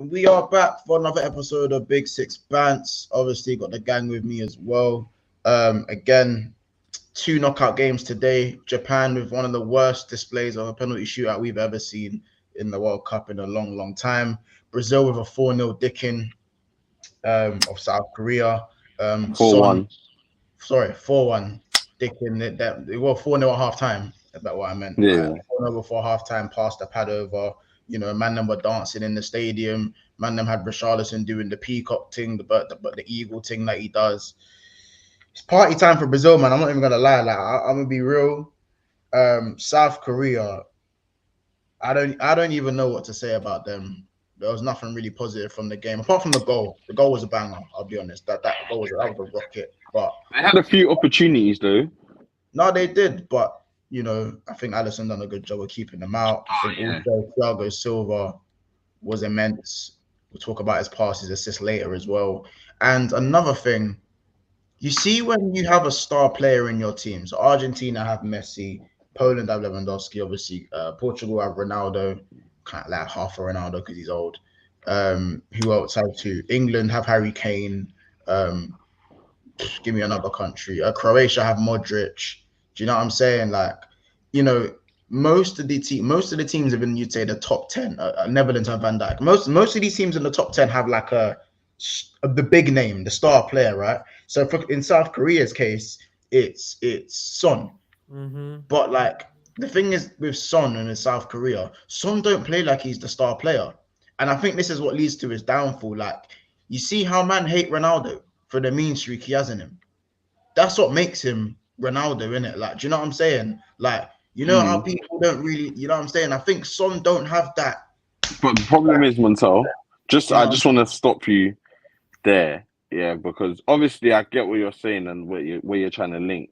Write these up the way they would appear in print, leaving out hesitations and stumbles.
we are back for another episode of Big Six Bants. Obviously, got the gang with me as well. Again, 2 knockout games today. Japan with one of the worst displays of a penalty shootout we've ever seen in the World Cup in a long, long time. Brazil with a 4-0 dicking of South Korea. 4-1. Sorry, 4-1 dicking. It was 4-0 at half time. Is that what I meant? Yeah. 4-0 before half time, passed the pad over. You know, man them were dancing in the stadium. Man them had Richarlison doing the peacock thing, the eagle thing that he does. It's party time for Brazil, man. I'm not even gonna lie. Like I'm gonna be real. South Korea. I don't even know what to say about them. There was nothing really positive from the game, apart from the goal. The goal was a banger. I'll be honest. That goal was a rocket. But They had a few opportunities though. no, they did. But you know, I think Alisson done a good job of keeping them out. I think also Thiago Silva was immense. We'll talk about his passes, assists later as well. And another thing, you see when you have a star player in your team. So Argentina have Messi, Poland have Lewandowski, obviously. Portugal have Ronaldo, kind of like half a Ronaldo because he's old. Who else have two? England have Harry Kane. Give me another country. Croatia have Modric. Do you know what I'm saying? Like, you know, most of the teams have been, you'd say, the top 10. Netherlands have Van Dijk. Most of these teams in the top 10 have like the big name, the star player, right? So in South Korea's case, it's Son. Mm-hmm. But like the thing is with Son and in South Korea, Son don't play like he's the star player, and I think this is what leads to his downfall. Like you see how man hate Ronaldo for the mean streak he has in him. That's what makes him Ronaldo, innit? Like, do you know what I'm saying? Like, you know how people don't really, you know what I'm saying? I think Son don't have that. But the problem is, Montel, I just want to stop you there, yeah, because obviously I get what you're saying and where you're trying to link,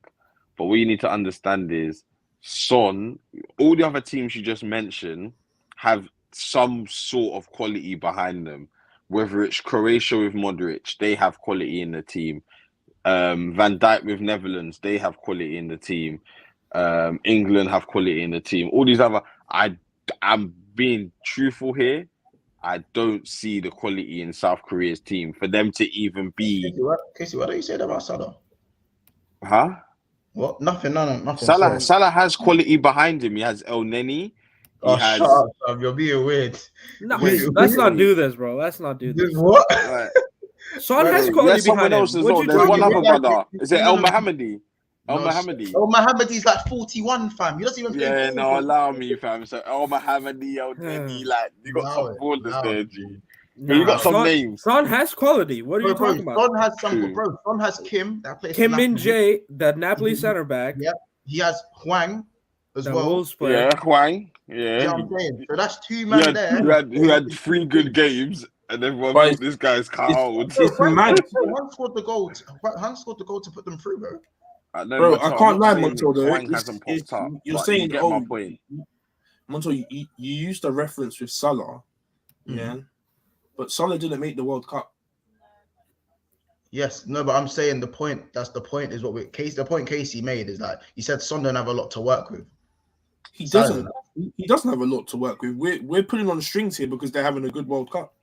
but what you need to understand is Son, all the other teams you just mentioned have some sort of quality behind them. Whether it's Croatia with Modric, they have quality in the team. Van Dijk with Netherlands, they have quality in the team. England have quality in the team. All these other, I'm being truthful here. I don't see the quality in South Korea's team for them to even be. Casey, what do you say about Salah? Huh? What? Nothing. Nothing. Salah has quality behind him. He has El Neni. Shut up, Sam. You're being weird. No, let's not do this, bro. Let's not do this. What? Son has quality behind him. There's one other brother. Is it El Mohammadi? El Mohammadi's like 41, fam. He doesn't even play. Yeah, no, allow me, fam. So El Mohammadi, El Neni, like you got some ballers there, G. You got some names. Son has quality. What are you talking about? Son has some, bro. Son has Kim that plays. Kim Min Jae, the Napoli center back. Yep. He has Hwang as well. Yeah, Hwang. Yeah. You know what I'm saying? So that's 2 men there. Who had 3 good games, and everyone thought this guy's cold. It's mad. Hwang scored the goal. Hwang scored the goal to put them through, bro. Bro, I can't lie, Montel. Though you're saying, get my point. Montel, you used a reference with Salah, yeah, but Salah didn't make the World Cup. Yes, no, but I'm saying the point. That's the point. Is what the point Casey made is that he said Son don't have a lot to work with. He doesn't. He doesn't have a lot to work with. We're putting on strings here because they're having a good World Cup.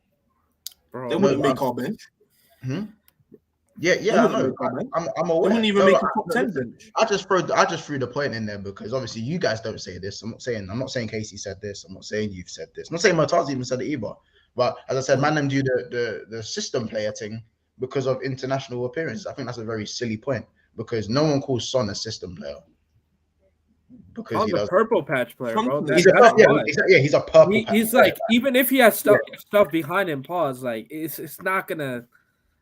Bro, they wouldn't make our bench. Yeah, I know. I'm aware. They wouldn't even make a top 10 bench. I just threw the point in there because obviously you guys don't say this. I'm not saying Casey said this. I'm not saying you've said this. I'm not saying Murtaza even said it either. But as I said, man, them do the system player thing because of international appearances. I think that's a very silly point because no one calls Son a system player. Because he's a purple patch player, bro. He's a purple patch. He's like, even if he has stuff behind him, pause, like it's not gonna.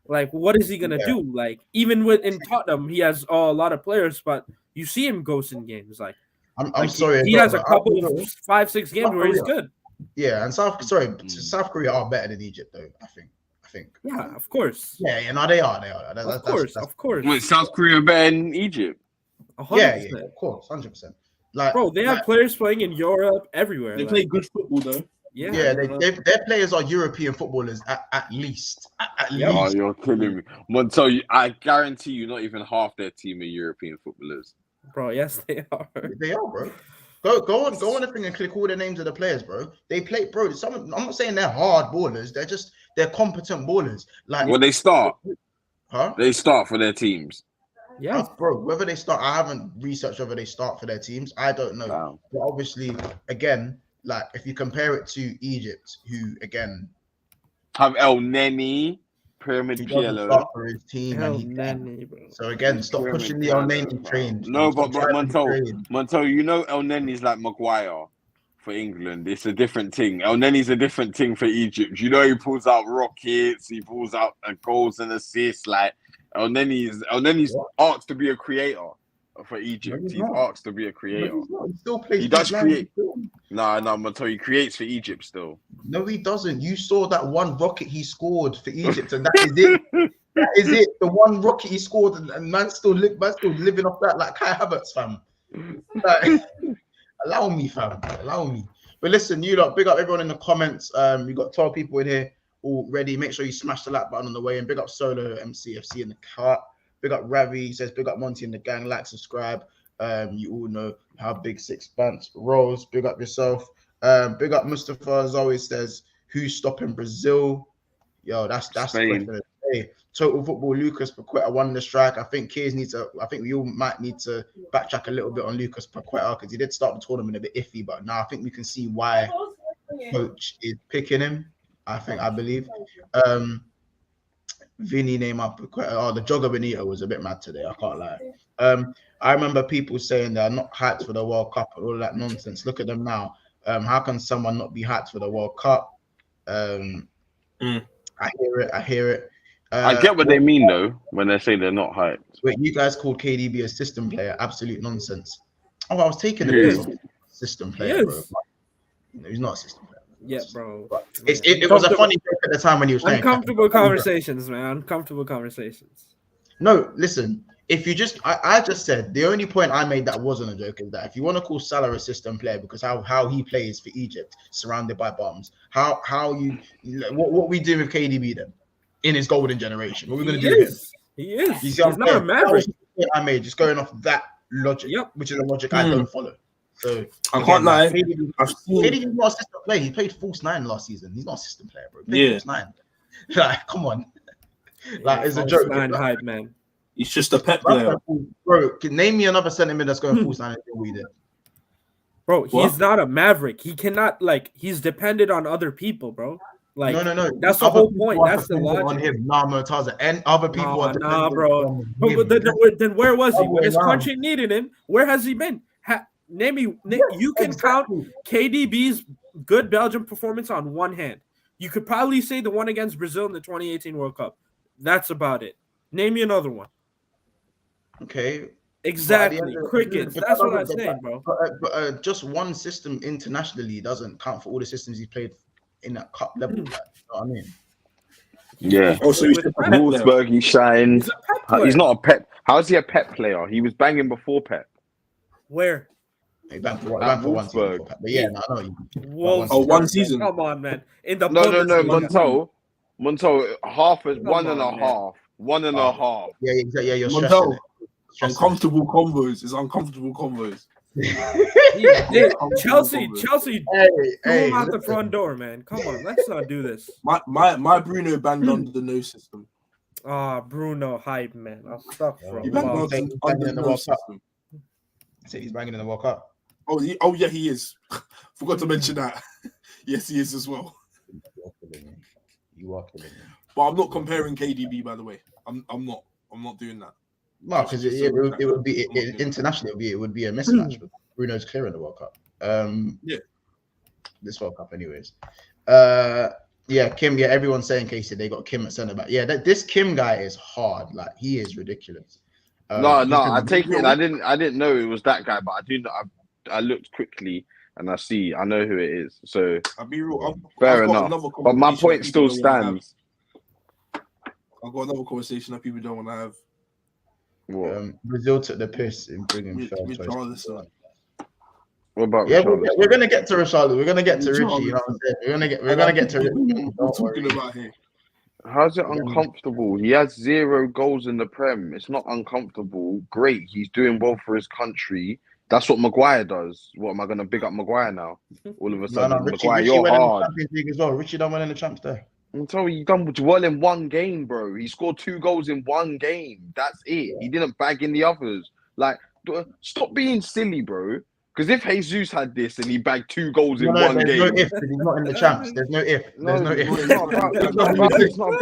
Like, what is he gonna do? Like, even in Tottenham, he has a lot of players, but you see him ghost in games. Like, I'm sorry, he has a couple of 5-6 games where he's good. Yeah, and South Korea are better than Egypt, though. I think. Yeah, of course. Yeah, no, they are. Of course. Wait, South Korea better than Egypt? 100%. Yeah, of course, 100%. Like, bro, they have players playing in Europe everywhere. They play good football, though. Yeah, their players are European footballers at least. At least. Oh, you're killing me. Montel, I guarantee you not even half their team are European footballers. Bro, yes, they are. They are, bro. Go on the thing and click all the names of the players, bro. They play, bro. I'm not saying they're hard ballers. They're competent ballers. Like, well, they start. Huh? They start for their teams. Yeah, bro. Whether they start, I haven't researched whether they start for their teams. I don't know. Wow. But obviously, again, like if you compare it to Egypt, who again have El Neni, Pyramid PLO for his team, El and Neni, bro. So again, stop Pyramid pushing the El Neni train. No, but Montel, you know El Neni's like Maguire for England. It's a different thing. El Neni's a different thing for Egypt. You know, he pulls out rockets, he pulls out goals and assists. Like El Neni's asked to be a creator for Egypt. He's asked to be a creator. He still plays. He does create. No, Montel, he creates for Egypt still. No, he doesn't. You saw that one rocket he scored for Egypt, and that is it. That is it. The one rocket he scored, and man's still living off that like Kai Havertz, fam. Like, allow me, fam. Allow me. But listen, you lot, big up everyone in the comments. We got 12 people in here already. Make sure you smash the like button on the way, and big up Solo MCFC in the cut. Big up Ravi. He says big up Monty and the gang. Like, subscribe. You all know how big Six Banks rolls. Big up yourself. Big up Mustafa, as always, says who's stopping Brazil? Yo, that's the question of the day. Total Football, Lucas Paqueta won the strike. I think we all might need to backtrack a little bit on Lucas Paqueta because he did start the tournament a bit iffy, but now I think we can see why coach is picking him. I believe. Vinny, Neymar, Paqueta. The Jogger Benito was a bit mad today. I can't lie. I remember people saying they're not hyped for the World Cup and all that nonsense. Look at them now. How can someone not be hyped for the World Cup? I hear it. I get what they mean though when they say they're not hyped. Wait, you guys called KDB a system player? Absolute nonsense. Oh, I was taking a system player, bro. No, he's not a system player. Yeah, bro. It was a funny joke at the time when he was playing. Uncomfortable conversations, man. Uncomfortable conversations. No, listen. If you just, I just said the only point I made that wasn't a joke is that if you want to call Salah a system player because how he plays for Egypt, surrounded by bombs, what we do with KDB then in his golden generation? What are we going to do with him? He is. He's not a maverick. I made just going off that logic, which is a logic I don't follow. So I can't lie. KDB's not a system player. He played false 9 last season. He's not a system player, bro. He played false 9. Like, come on. Like, it's a joke. 9 hype, man. He's just a pet player. Bro, name me another centre that's going full sign until we did. Bro, he's not a maverick. He cannot, he's dependent on other people, bro. Like, no. That's the whole point. That's the logic. On him. Nah, Murtaza. And other people are dependent bro. But then where was he? His country needed him. Where has he been? You can count KDB's good Belgium performance on one hand. You could probably say the one against Brazil in the 2018 World Cup. That's about it. Name me another one. Okay. Exactly. Crickets. That's what I'm saying, bro. But just one system internationally doesn't count for all the systems he played in that cup level. You know what I mean? Yeah. Also, he's Wolfsburg. He shines. He's not a pep. How is he a pep player? He was banging before Pep. Where? He banged for one season. But yeah, I know. One season. Come on, man. In the Montel, half is one and a half. 1.5. Yeah, you're Montel. Uncomfortable combos. It's uncomfortable combos. Chelsea threw him out the front door, man. Come on, let's not do this. My Bruno banged under the no system. Bruno hype, man. I'll stop from. He banged under the no system. Say he's banging in the World Cup. Oh yeah, he is. Forgot to mention that. Yes, he is as well. You are killing me. But I'm not comparing KDB, by the way. I'm not doing that. No, because it would be internationally. It would be a mismatch. But Bruno's clearing the World Cup. This World Cup, anyways. Kim. Yeah, everyone's saying Casey. They got Kim at centre back. Yeah, this Kim guy is hard. Like, he is ridiculous. I take it. I didn't know it was that guy, but I do know. I looked quickly and I know who it is. So I'll be real. Fair enough. But my point still stands. I've got another conversation that people don't want to have. Brazil took the piss in bringing Richarlison. What about Richarlison? We're gonna get to Richarlison. We're gonna get to Richie. You know what I'm saying? We're gonna get to Richie. What talking about here? How's it uncomfortable? He has 0 goals in the Prem. It's not uncomfortable. Great. He's doing well for his country. That's what Maguire does. What am I going to big up Maguire now? All of a sudden, Richie Maguire, you're went in the hard. Champions League as well. Richie done well in the Champs there. I'm telling you, he done well in one game, bro. He scored 2 goals in one game. That's it. He didn't bag in the others. Like, stop being silly, bro. Because if Jesus had this and he bagged 2 goals in one game, no if. He's not in the Champs. There's no if. There's no if.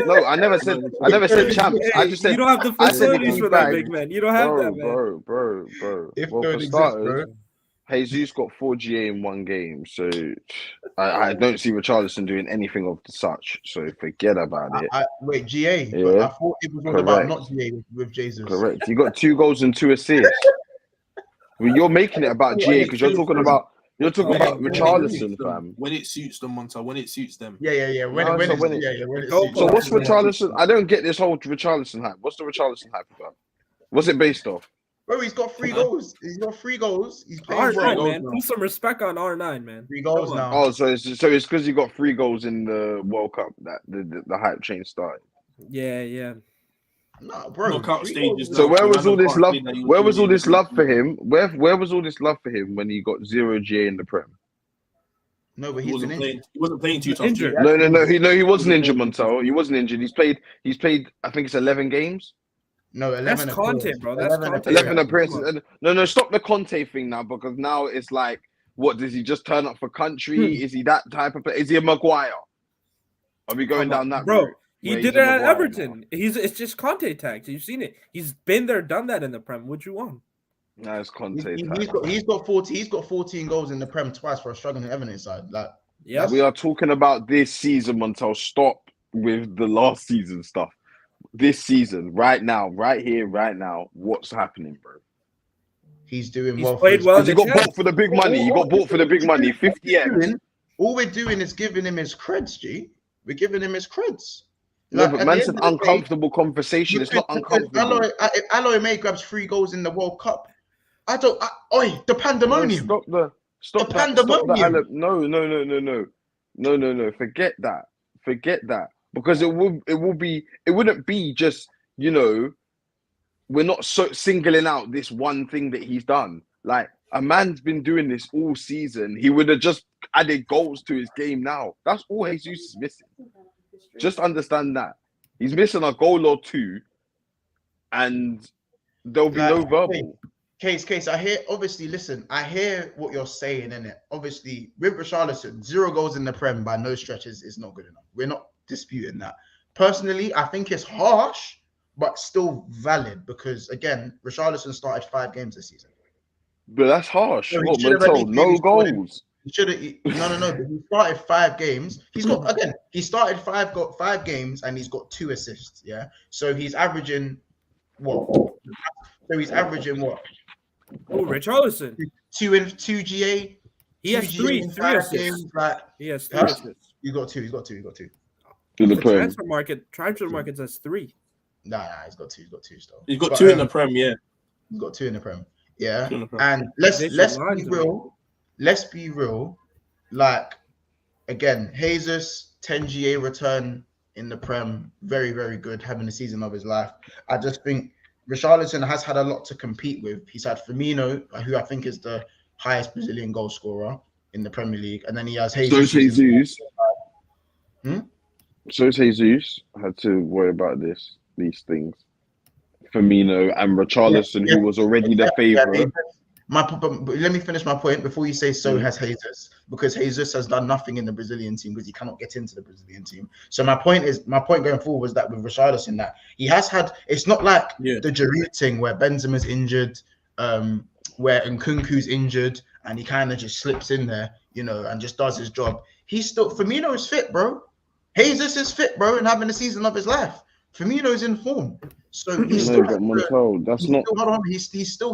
No, I never said Champs. I just said you don't have the facilities for that, big man. You don't have that, man. Bro. If Well, don't for exist, starters, bro. Jesus got 4 GA in one game, so I don't see Richarlison doing anything of such. So forget about it. Wait, GA? Yeah. But I thought it was all about not GA with Jesus. Correct. He got 2 goals and 2 assists. Well, you're making it about GA because you're talking about Richarlison, fam. When it suits them, Monta. When it suits them. Yeah. When it suits. So what's Richarlison? I don't get this whole Richarlison hype. What's the Richarlison hype about? What's it based off? Bro, he's got 3 goals. He's got 3 goals. He's playing R9, man. Put some respect on R9, man. 3 goals now. Oh, so it's because he got 3 goals in the World Cup that the hype chain started. Yeah. No, bro. Knockout stages. So where was all this love? Where was all this love for him? Where was all this love for him when he got 0 GA in the Prem? No, but he wasn't playing too tough. Injured. No, he wasn't injured, Montel. He wasn't injured. He's played. I think it's 11 games. No, 11. That's Conte, bro. That's Conte. 11 appearances. No, stop the Conte thing now because now it's like, what does he just turn up for country? Is he that type of player? Is he a Maguire? Are we going down that route? He did it at Everton. It's just Conte tags. You've seen it. He's been there, done that in the Prem. What you want? No, it's Conte. He's got 40. He's got 14 goals in the Prem twice for a struggling Everton side. Like, yeah, we are talking about this season, Montel. Stop with the last season stuff. This season, right now, right here, right now, what's happening, bro? He's doing He's well. Played well. He got bought for the big money. He got bought for the big money. 50x. All we're doing is giving him his creds, G. We're giving him his creds. No, but man said uncomfortable conversation. It's not uncomfortable. If Aloy May grabs 3 goals in the World Cup, the pandemonium. No, stop the pandemonium. No. Forget that. Because it wouldn't be just, we're not so singling out this one thing that he's done. Like, a man's been doing this all season. He would have just added goals to his game now. That's all Jesus is missing. Just understand that. He's missing a goal or 2, and there'll be no verbal. Case, I hear what you're saying, innit? Obviously, with Richarlison, 0 goals in the Prem by no stretches is not good enough. We're not disputing that. Personally, I think it's harsh, but still valid because, again, Richarlison started 5 games this season. But that's harsh. No goals. He should have. No. But he started 5 games. He started 5 games, and he's got 2 assists. Yeah. So he's averaging what? Oh, Richarlison. 2 GA. He has 3 assists. Games, like, he has 3 assists. He's got two. In the transfer market says 3. Nah, he's got 2. Still. He's got 2 in the Prem. Yeah. He's got 2 in the Prem. Yeah. And let's be real. Let's be real. Like, again, Jesus 10 GA return in the Prem, very, very good, having the season of his life. I just think Richarlison has had a lot to compete with. He's had Firmino, who I think is the highest Brazilian goal scorer in the Premier League, and then he has Jesus. So Jesus. So Jesus had to worry about these things. Firmino and Richarlison, who was already the favourite. Let me finish my point before you say has Jesus, because Jesus has done nothing in the Brazilian team because he cannot get into the Brazilian team. So my point going forward was that with Richarlison, that he has had, it's not like the Giroud thing where Benzema's injured, where Nkunku's injured, and he kind of just slips in there, and just does his job. Firmino is fit, bro. Jesus is fit, bro, and having the season of his life. Firmino's in form. So he still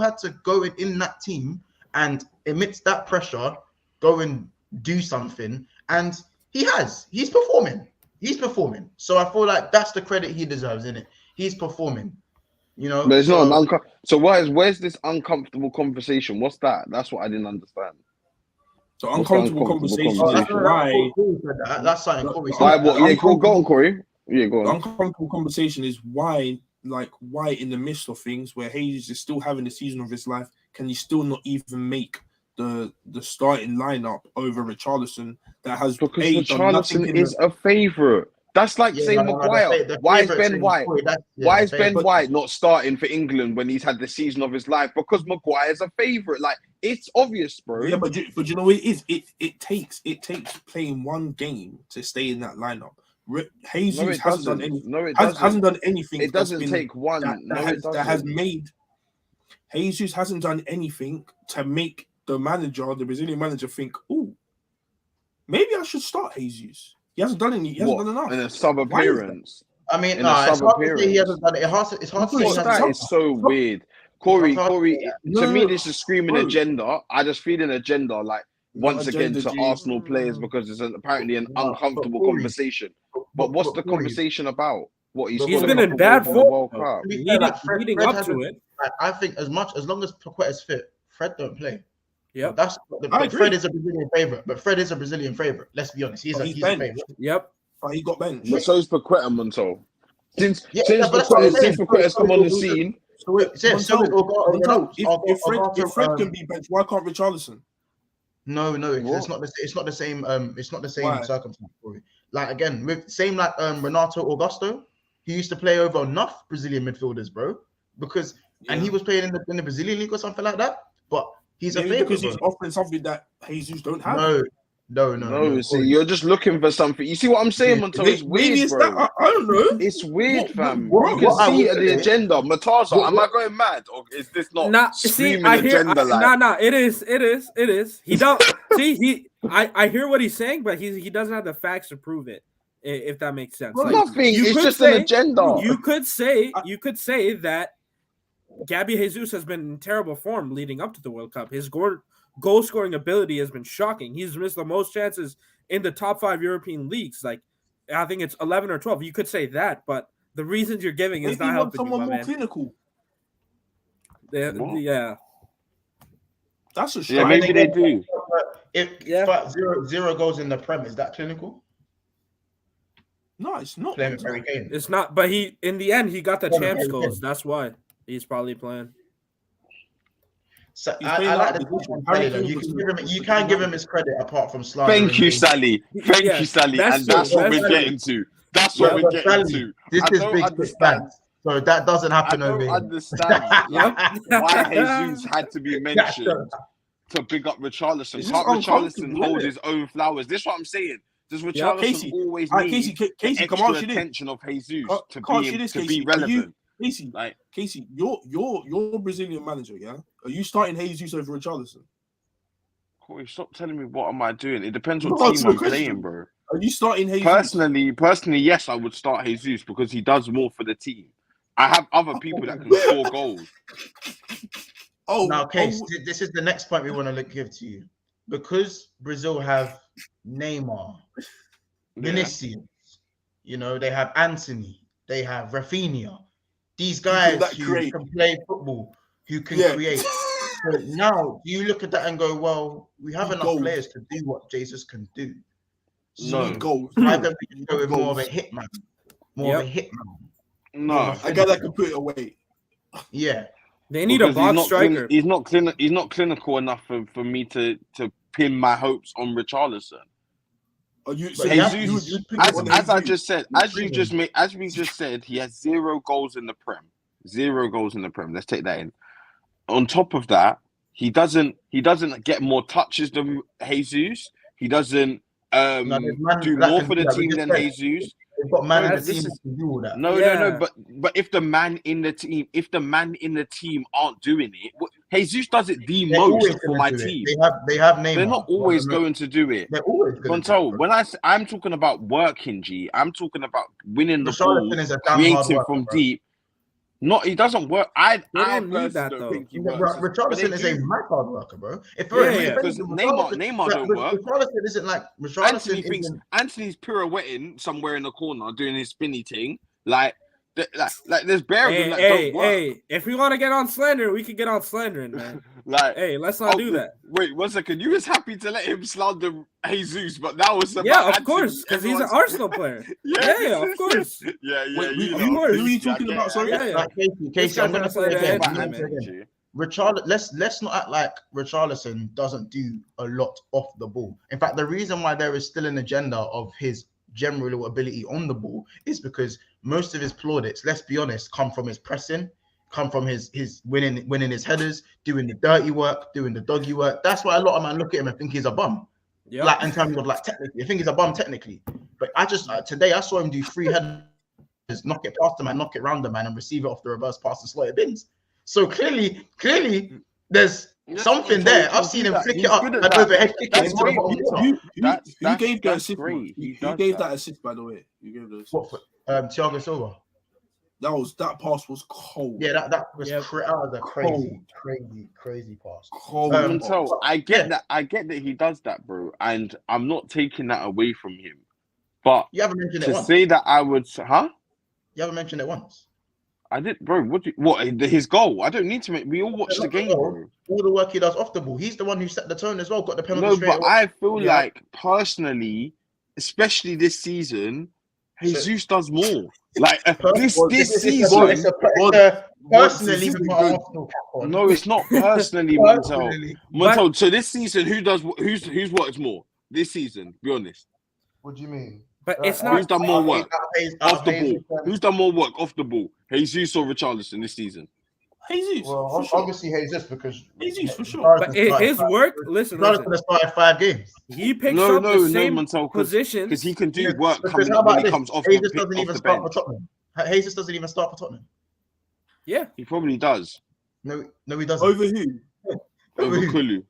had to go in that team and amidst that pressure, go and do something. And he's performing. So I feel like that's the credit he deserves, isn't it? He's performing, But it's not so where's this uncomfortable conversation? What's that? That's what I didn't understand. So uncomfortable conversation. That's something Corey. Go on, Corey. Yeah, go on. Uncomfortable conversation is why in the midst of things where Hayes is still having the season of his life, can you still not even make the starting lineup over Richarlison that has because Richarlison is a favourite. That's like saying Maguire. Why is Ben White? Why is Ben White not starting for England when he's had the season of his life? Because Maguire's a favourite. Like, it's obvious, bro. Yeah, but you know what it is? It takes playing one game to stay in that lineup. Jesus hasn't done anything. No, it hasn't done anything. It doesn't take one. That has made Jesus hasn't done anything to make the Brazilian manager, think, oh, maybe I should start Jesus. He hasn't done any. He hasn't done enough. In a sub appearance. I mean, it's hard to say he hasn't done it. It's hard to say he hasn't done it. It's so weird. Corey, to me, this is screaming agenda. I just feel an agenda, like, once again, to Arsenal players, because it's apparently an uncomfortable conversation. But what's the conversation about? What he's been in bad form leading up to it. I think as long as Paqueta's fit, Fred don't play. Yeah, Fred is a Brazilian favorite, but Fred is a Brazilian favorite. Let's be honest, he's a favorite. Yep, he got benched. But so is Paqueta, Monto. Since Paqueta's come on the scene. If Fred can be benched, why can't Richarlison? No, it's not the same. It's not the same circumstance for you. Like again, with same like Renato Augusto, he used to play over enough Brazilian midfielders, bro, because and he was playing in the Brazilian league or something like that. But he's a favorite because he's offering something that Jesus don't have. No. See, you're just looking for something. You see what I'm saying, Monto? It's weird, maybe it's bro. that. I don't know. It's weird, fam. You can see the agenda. Matasa, am I going mad, or is this not screaming agenda? It is. He don't see. I hear what he's saying, but he doesn't have the facts to prove it. If that makes sense. Well, nothing. It's just an agenda. You could say that Gabby Jesus has been in terrible form leading up to the World Cup. His goal scoring ability has been shocking. He's missed the most chances in the top 5 European leagues. Like, I think it's 11 or 12. You could say that, but the reasons you're giving is not helping you, my man. Clinical. Yeah. That's a yeah. Maybe they do. But zero goals in the Prem, is that clinical? No, it's not. It's not. But in the end, he got the champs goals. That's why he's probably playing. So I like the you can give him his credit apart from Sly. Thank you, Sally. Thank you, Sally. And that's what we're getting to. That's what we're getting to. This is big facts. So that doesn't happen over here. I don't understand why Jesus had to be mentioned to big up Richarlison. Can't Richarlison hold his own flowers? This is what I'm saying. Does Richarlison always need Casey, come on, attention of Jesus to be relevant? Casey, you're Brazilian manager, yeah? Are you starting Jesus over Richarlison? Corey, stop telling me what am I doing. It depends what team I'm playing, bro. Are you starting Jesus? Personally, yes, I would start Jesus because he does more for the team. I have other people that can score goals. Now, Case, this is the next point we want to give to you. Because Brazil have Neymar, Vinicius, they have Anthony, they have Rafinha. These guys who can play football, who can create. So now you look at that and go, well, we have enough players to do what Jesus can do. So why don't we go with more of a hitman? More of a hitman. No, a guy that can put it away. Yeah. They need a box striker. He's not clinical enough for me to pin my hopes on Richarlison. As I just said, as we just said, he has 0 goals in the Prem. 0 goals in the Prem. Let's take that in. On top of that, he doesn't get more touches than Jesus. He doesn't do more for the team than Jesus. They've got man in the team to do all that. No. But if the man in the team aren't doing it, Jesus does it the most for my team. They have Neymar. They're not always going to do it. They're always going to do it. When I'm talking about working, I'm talking about winning the ball, creating from deep. He doesn't work. I don't need that though. Richarlison is a mad hard worker, bro. Because Neymar don't work. Richarlison isn't like Anthony's pirouetting somewhere in the corner doing his spinny thing. Like there's bare of them that don't work. Hey, if we want to get on slander, we can get on slandering, man. Let's not do that. Wait, 1 second. You was happy to let him slander Jesus, but that was about of course, because he's an Arsenal player. Yeah, of course. Yeah. Who are you talking about? Sorry, Casey, I'm gonna say it again. let's not act like Richarlison doesn't do a lot off the ball. In fact, the reason why there is still an agenda of his general ability on the ball is because most of his plaudits, let's be honest, come from his pressing, come from his winning his headers, doing the dirty work, doing the doggy work. That's why a lot of men look at him and think he's a bum. Yeah. Like in terms of like technically, I think he's a bum technically. But I just today I saw him do 3 headers, knock it past the man, knock it round the man, and receive it off the reverse pass and slot it bins. So clearly, there's something there. I've seen him flick it up and overhead kick it into the bottom. Who gave that assist? Who gave that assist, by the way? Who gave the assist? What, Thiago Silva. That pass was cold. Yeah, that was a crazy pass. Cold. So I get that. I get that he does that, bro, and I'm not taking that away from him. But you haven't mentioned it to once. say that I would, You haven't mentioned it once. I did, bro. What his goal? I don't need to make. We all watch the game, bro. All the work he does off the ball. He's the one who set the tone as well. Got the penalty. No, straight but away. I feel like personally, especially this season, Jesus does more. Like this season. Personally, no, it's not personally, Montel. So this season, who's worked more this season? Be honest. What do you mean? But it's not. Who's done more work off the ball? Who's done more work off the ball? Jesus or Richarlison this season? Jesus. Well, obviously Jesus because Jesus for sure. But his work. Listen. Richarlison started 5 games. He picks up the same position because he can do work when he comes off Jesus doesn't even start for Tottenham. Jesus doesn't even start for Tottenham. Yeah, he probably does. No, he doesn't. Over who? Over Kulu.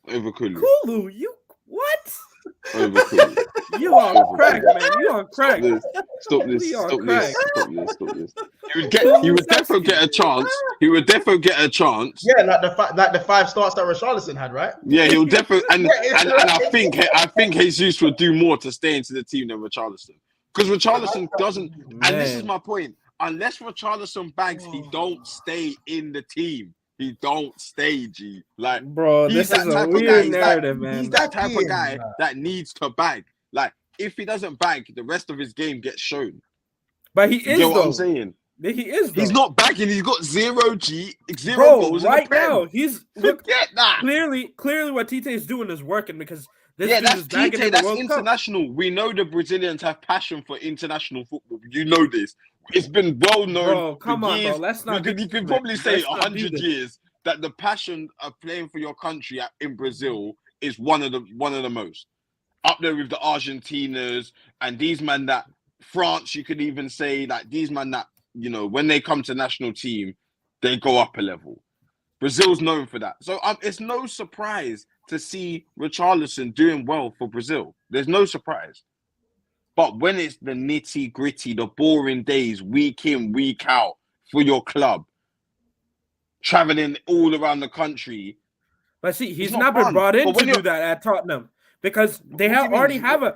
Kulu, you what? Over Kulu. You on crack, man. You on crack. Stop this. He would definitely get a chance. Yeah, like the 5 starts that Richarlison had, right? Yeah, he'll definitely and I think Jesus would do more to stay into the team than Richarlison. Because Richarlison doesn't, and this is my point. Unless Richarlison bags, he don't stay in the team. He don't stay, G. Like, bro, this is a weird narrative, man. He's that type of guy that needs to bag. Like, if he doesn't bag, the rest of his game gets shown. But he is, you know what I'm saying? He is. He's not bagging. He's got 0 goals right now. He's forget that. Clearly, what Tite is doing is working because this that's is bagging Tite. in the That's World international. Cup. We know the Brazilians have passion for international football. You know this. It's been well known. Bro, come on, bro. Let's not. You can probably say 100 years that the passion of playing for your country in Brazil is one of the most up there with the Argentinas and these men that France. You could even say that these men that when they come to national team, they go up a level. Brazil's known for that, so it's no surprise to see Richarlison doing well for Brazil. There's no surprise. But when it's the nitty gritty, the boring days, week in, week out for your club, traveling all around the country. But see, he's not been brought in to do that at Tottenham because they already have an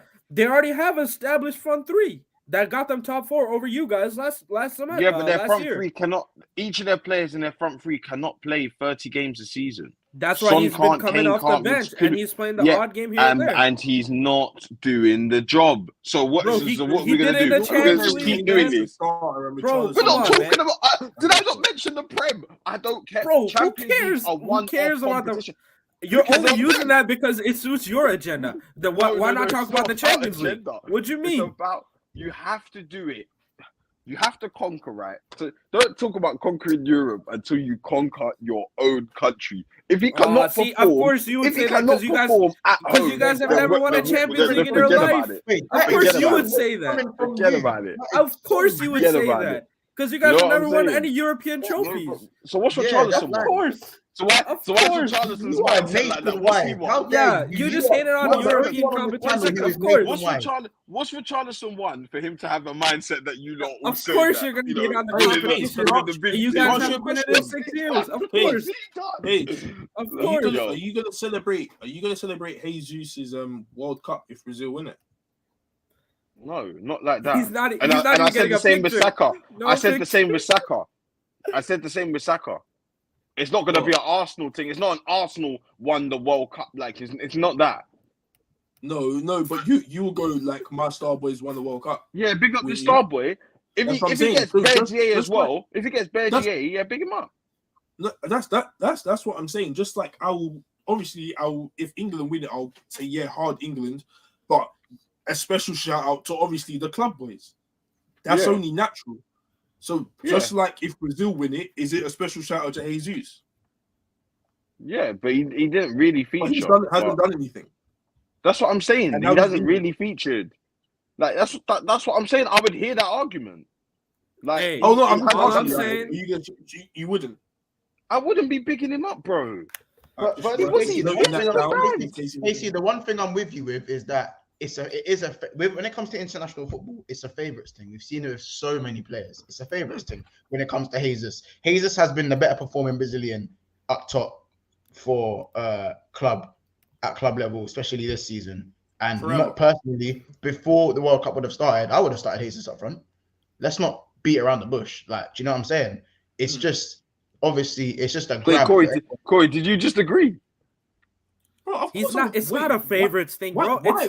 established front 3 that got them top 4 over you guys last semester. Yeah, but their front 3 cannot. Each of their players in their front 3 cannot play 30 games a season. That's why he's been coming off the bench and he's playing the odd game here and there. And he's not doing the job. So what are we going to do? We're going to keep doing this. Bro, we're not talking about... Did I not mention the Prem? I don't care. Bro, who cares? Who cares about the... You're only using that because it suits your agenda. Why not talk about the Champions League? What do you mean? It's about... You have to do it. You have to conquer, right? So don't talk about conquering Europe until you conquer your own country. If he cannot perform, of course you would say that because you guys have never won a Champions League in your life. Of course you would say that. Forget about it. Of course you would say that because you guys have never won any European trophies. So what's Richarlison? Of course. So why Richarlison's mindset like that? What's he want? Yeah, you just hated on European competition. Of course. What's Richarlison won for him to have a mindset that you lot? Of course, you're going to get on the competition. You guys have been in 6 years. Of course. Of course. Are you going to celebrate? Are you going to celebrate Jesus' World Cup if Brazil win it? No, not like that. He's not. And I said the same with Saka. I said the same with Saka. It's not going to be an Arsenal thing. It's not an Arsenal won the World Cup. Like it's not that. No, but you will go like my star boys won the World Cup. Yeah, big up the star boy. If he gets Bergier as well, if he gets Bergier, yeah, big him up. That's what I'm saying. Just like if England win it, I'll say yeah, hard England, but a special shout out to obviously the club boys. That's only natural. So just like if Brazil win it, is it a special shout out to Jesus? Yeah, but he didn't really feature. But he hasn't done anything. That's what I'm saying. He hasn't really featured. Like that's what I'm saying. I would hear that argument. Like, hey, I'm saying you wouldn't. I wouldn't be picking him up, bro. But the one thing I'm with you with is that when it comes to international football, it's a favourites thing. We've seen it with so many players. It's a favourites thing when it comes to Jesus. Jesus has been the better performing Brazilian up top for club level, especially this season. And personally, before the World Cup would have started, I would have started Jesus up front. Let's not beat around the bush. Like, do you know what I'm saying? It's just obviously it's just a grab. Corey, did you just agree? Bro, it's not a favorites thing, bro. Why? I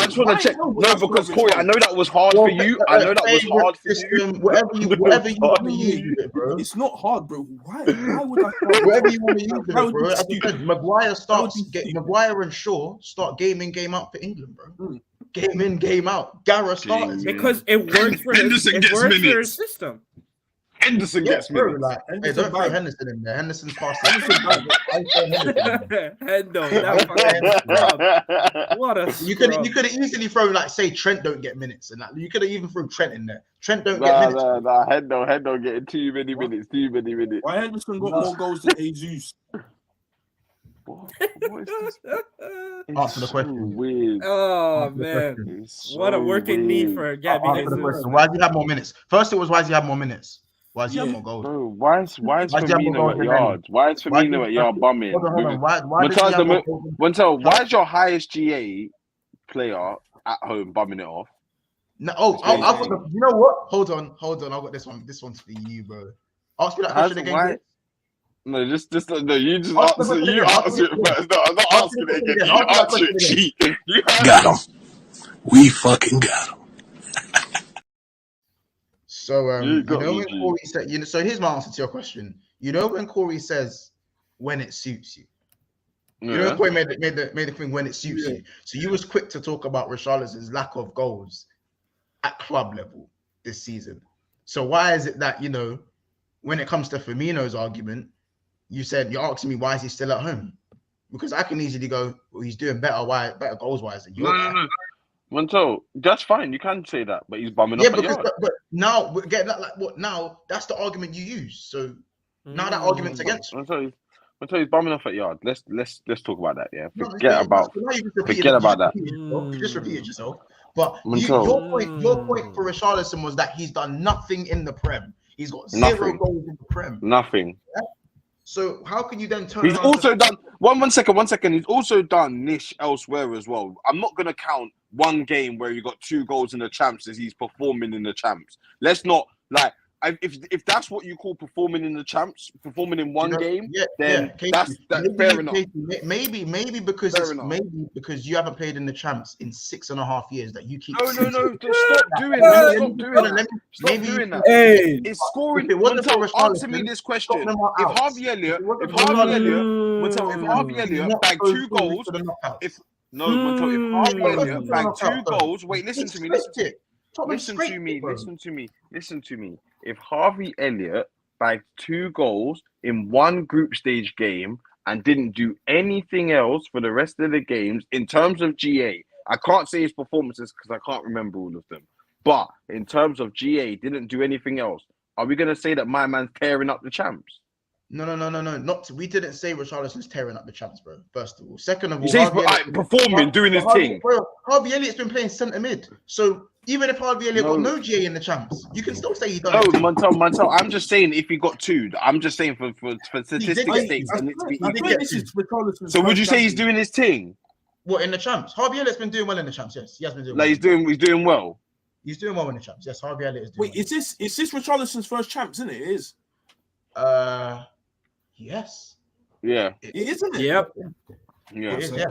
just want to check. No, because Corey, I know that was hard for you. I know that was hard for you. Whatever you want to use it, bro. It's not hard, bro. Why would I? Whatever you want to use it, bro. As I said, Maguire and Shaw start game in, game out for England, bro. Game in, game out. Gareth started because it works for his system. Henderson gets me. Like, hey, don't throw Henderson in there. Henderson's past. What a you could have easily thrown like say Trent don't get minutes and that. You could have even thrown Trent in there. Trent don't get minutes. Hendo getting too many minutes. Why Henderson got more goals than Jesus? Answer the question. Weird. Oh man, what a working need for Gabby. Why does he have more minutes? First, it was why does he have more minutes? Why does he have more goals? Bro, why is Firmino at yards? Why is Firmino at yard bumming? Why is your highest GA player at home bumming it off? No, you know what? Hold on. I got this one. This one's for you, bro. Ask me that question again. No, you just answer it first. No, I'm not asking it again. You answer it, cheat. Got him. We fucking got him. So you know when Corey said, so here's my answer to your question. You know when Corey says when it suits you. You know Corey made the thing when it suits you. So you was quick to talk about Richarlison's lack of goals at club level this season. So why is it that, you know, when it comes to Firmino's argument, you're asking me why is he still at home? Because I can easily go, well, he's doing better goals wise than you. No. Monto, that's fine. You can say that, but he's bumming up. Yeah, but now we're getting that. Like, what now? That's the argument you use. So now that argument's against you. Monto, he's bumming off at yard. Let's talk about that. Yeah, forget about that. You just repeated yourself. But your point for Richarlison was that he's done nothing in the Prem. He's got zero goals in the Prem. Nothing. Yeah? So how can you then turn? He's also done one second. He's also done niche elsewhere as well. I'm not gonna count one game where he got 2 goals in the champs as he's performing in the champs. Let's not like if that's what you call performing in the champs, performing in one game, then that's fair enough. Maybe because you haven't played in the champs in 6.5 years that you keep. No. Stop doing that. Stop doing that. Hey, it's scoring. Answer me this question: If Harvey Elliott bagged 2 goals, if Harvey Elliott bagged 2 goals, wait, listen to me. Listen to me. If Harvey Elliott bagged 2 goals in one group stage game and didn't do anything else for the rest of the games in terms of GA, I can't say his performances because I can't remember all of them. But in terms of GA, didn't do anything else. Are we going to say that my man's tearing up the champs? No. We didn't say Richarlison's tearing up the champs, bro. First of all. Second of all, he's performing, doing his thing. Harvey Elliott's been playing centre mid. So even if Harvey Elliott got no GA in the champs, you can still say he done it. No, Montel, I'm just saying if he got 2, I'm just saying for statistics' sake. So would you say he's doing his thing? What, in the champs? Harvey Elliott's been doing well in the champs, yes. He has been doing well. He's doing well. He's doing well in the champs. Yes, Harvey Elliott is doing well. Is this Richarlison's first champs, isn't it? It is. Yes. Yeah. It isn't it? Yep. Yeah. It is, yeah.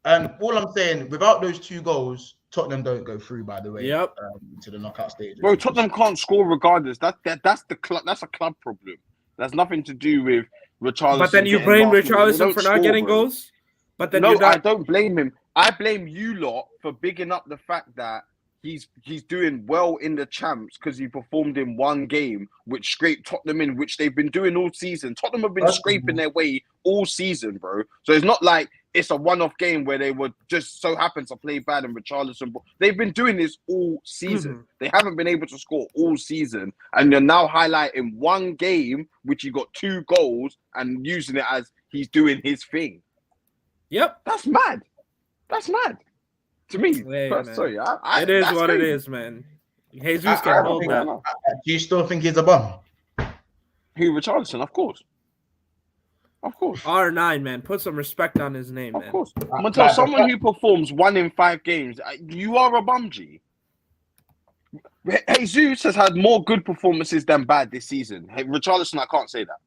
And all I'm saying, without those 2 goals, Tottenham don't go through, by the way. Yep. To the knockout stage. Bro, Tottenham can't score regardless. That's a club problem. That's nothing to do with Richarlison. But then you blame Richarlison for not getting goals? But then I don't blame him. I blame you lot for bigging up the fact that he's doing well in the champs because he performed in one game, which scraped Tottenham in, which they've been doing all season. Tottenham have been scraping their way all season, bro. So it's not like it's a one-off game where they would just so happen to play bad and Richarlison. They've been doing this all season. They haven't been able to score all season. And you're now highlighting one game, which he got 2 goals and using it as he's doing his thing. Yep. That's mad. That's mad. To me, sorry, it is what it is, man. Jesus can hold that. Do you still think he's a bum? Who, Richarlison? Of course. R9, man. Put some respect on his name, man. Of course. I'm gonna tell someone who performs 1 in 5 games, you are a bum, G. Jesus has had more good performances than bad this season. Richarlison, I can't say that.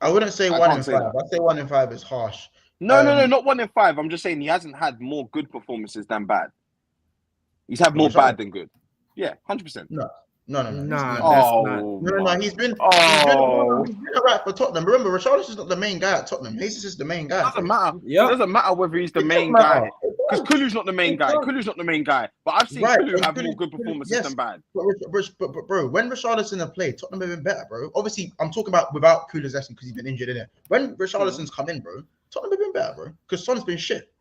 I wouldn't say 1 in 5. I'd say 1 in 5 is harsh. No, not 1 in 5. I'm just saying he hasn't had more good performances than bad. He's had more bad than good. Yeah, 100%. No. He's been all right for Tottenham. Remember, Richarlison's not the main guy at Tottenham. Jesus is the main guy. Doesn't matter. Yeah, it doesn't matter whether he's the main guy. Because Kulu's not the main guy. But I've seen Kulu have more good performances than bad. But bro, when Richarlison have played, Tottenham have been better, bro. Obviously, I'm talking about without Kulu's lesson because he's been injured in it. When Richarlison's come in, bro, Tottenham have been better, bro. Because Son's been shit.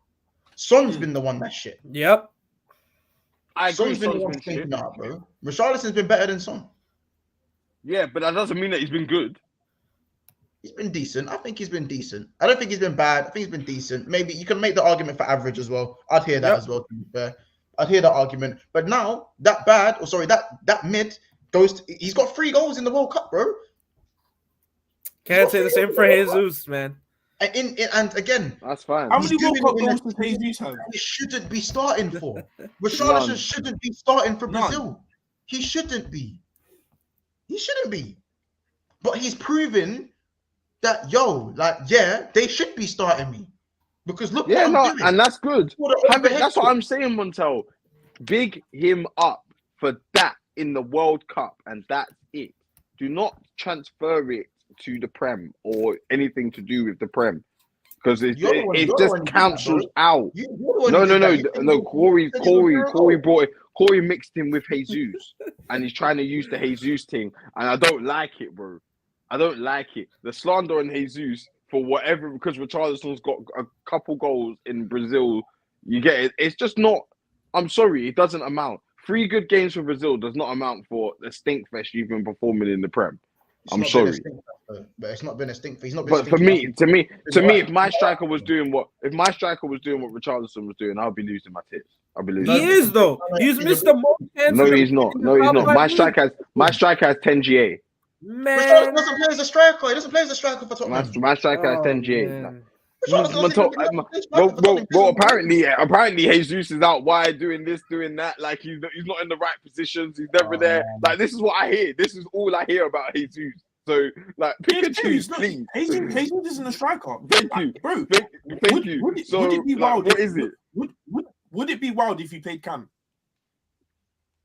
Son's been the one that's shit. Yep. I agree. Son's been the one thinking out, bro. Richarlison's been better than Son. Yeah, but that doesn't mean that he's been good. He's been decent. I think he's been decent. I don't think he's been bad. I think he's been decent. Maybe you can make the argument for average as well. I'd hear that as well, to be fair. I'd hear that argument. But now, that mid goes he's got 3 goals in the World Cup, bro. Can't say the same for Jesus, man. And again, that's fine. How many World Cup goals does Jesus have? He shouldn't be starting for. Richarlison shouldn't be starting for Brazil. He shouldn't be. But he's proven that they should be starting me. Because look what I'm doing. And that's good. That's what I'm saying, Montel. Big him up for that in the World Cup, and that's it. Do not transfer it to the Prem or anything to do with the Prem, because it just cancels out. No. Corey mixed him with Jesus, and he's trying to use the Jesus thing, and I don't like it, bro. I don't like it. The slander on Jesus for whatever, because Richarlison's got a couple goals in Brazil. You get it. It's just not. I'm sorry, it doesn't amount. 3 good games for Brazil does not amount for the stinkfest you've been performing in the Prem. I'm sorry, but it's not been a stink. He's not been. But for me, if my striker was doing what Richarlison was doing, I'll be losing my tits. I'll be losing. He is though. He's missed the most chances. No, he's not. My striker has 10 GA. Man, Richarlison doesn't play as a striker. He doesn't play as a striker for Tottenham. My striker has 10 GA. Well, apparently Jesus is out wide doing this, doing that. Like he's not in the right positions. He's never there. Like this is what I hear. This is all I hear about Jesus. So like pick and choose, please. Jesus isn't a striker. Thank you, bro. Thank you. Would it be wild? What is it? Would it be wild if he played Cam?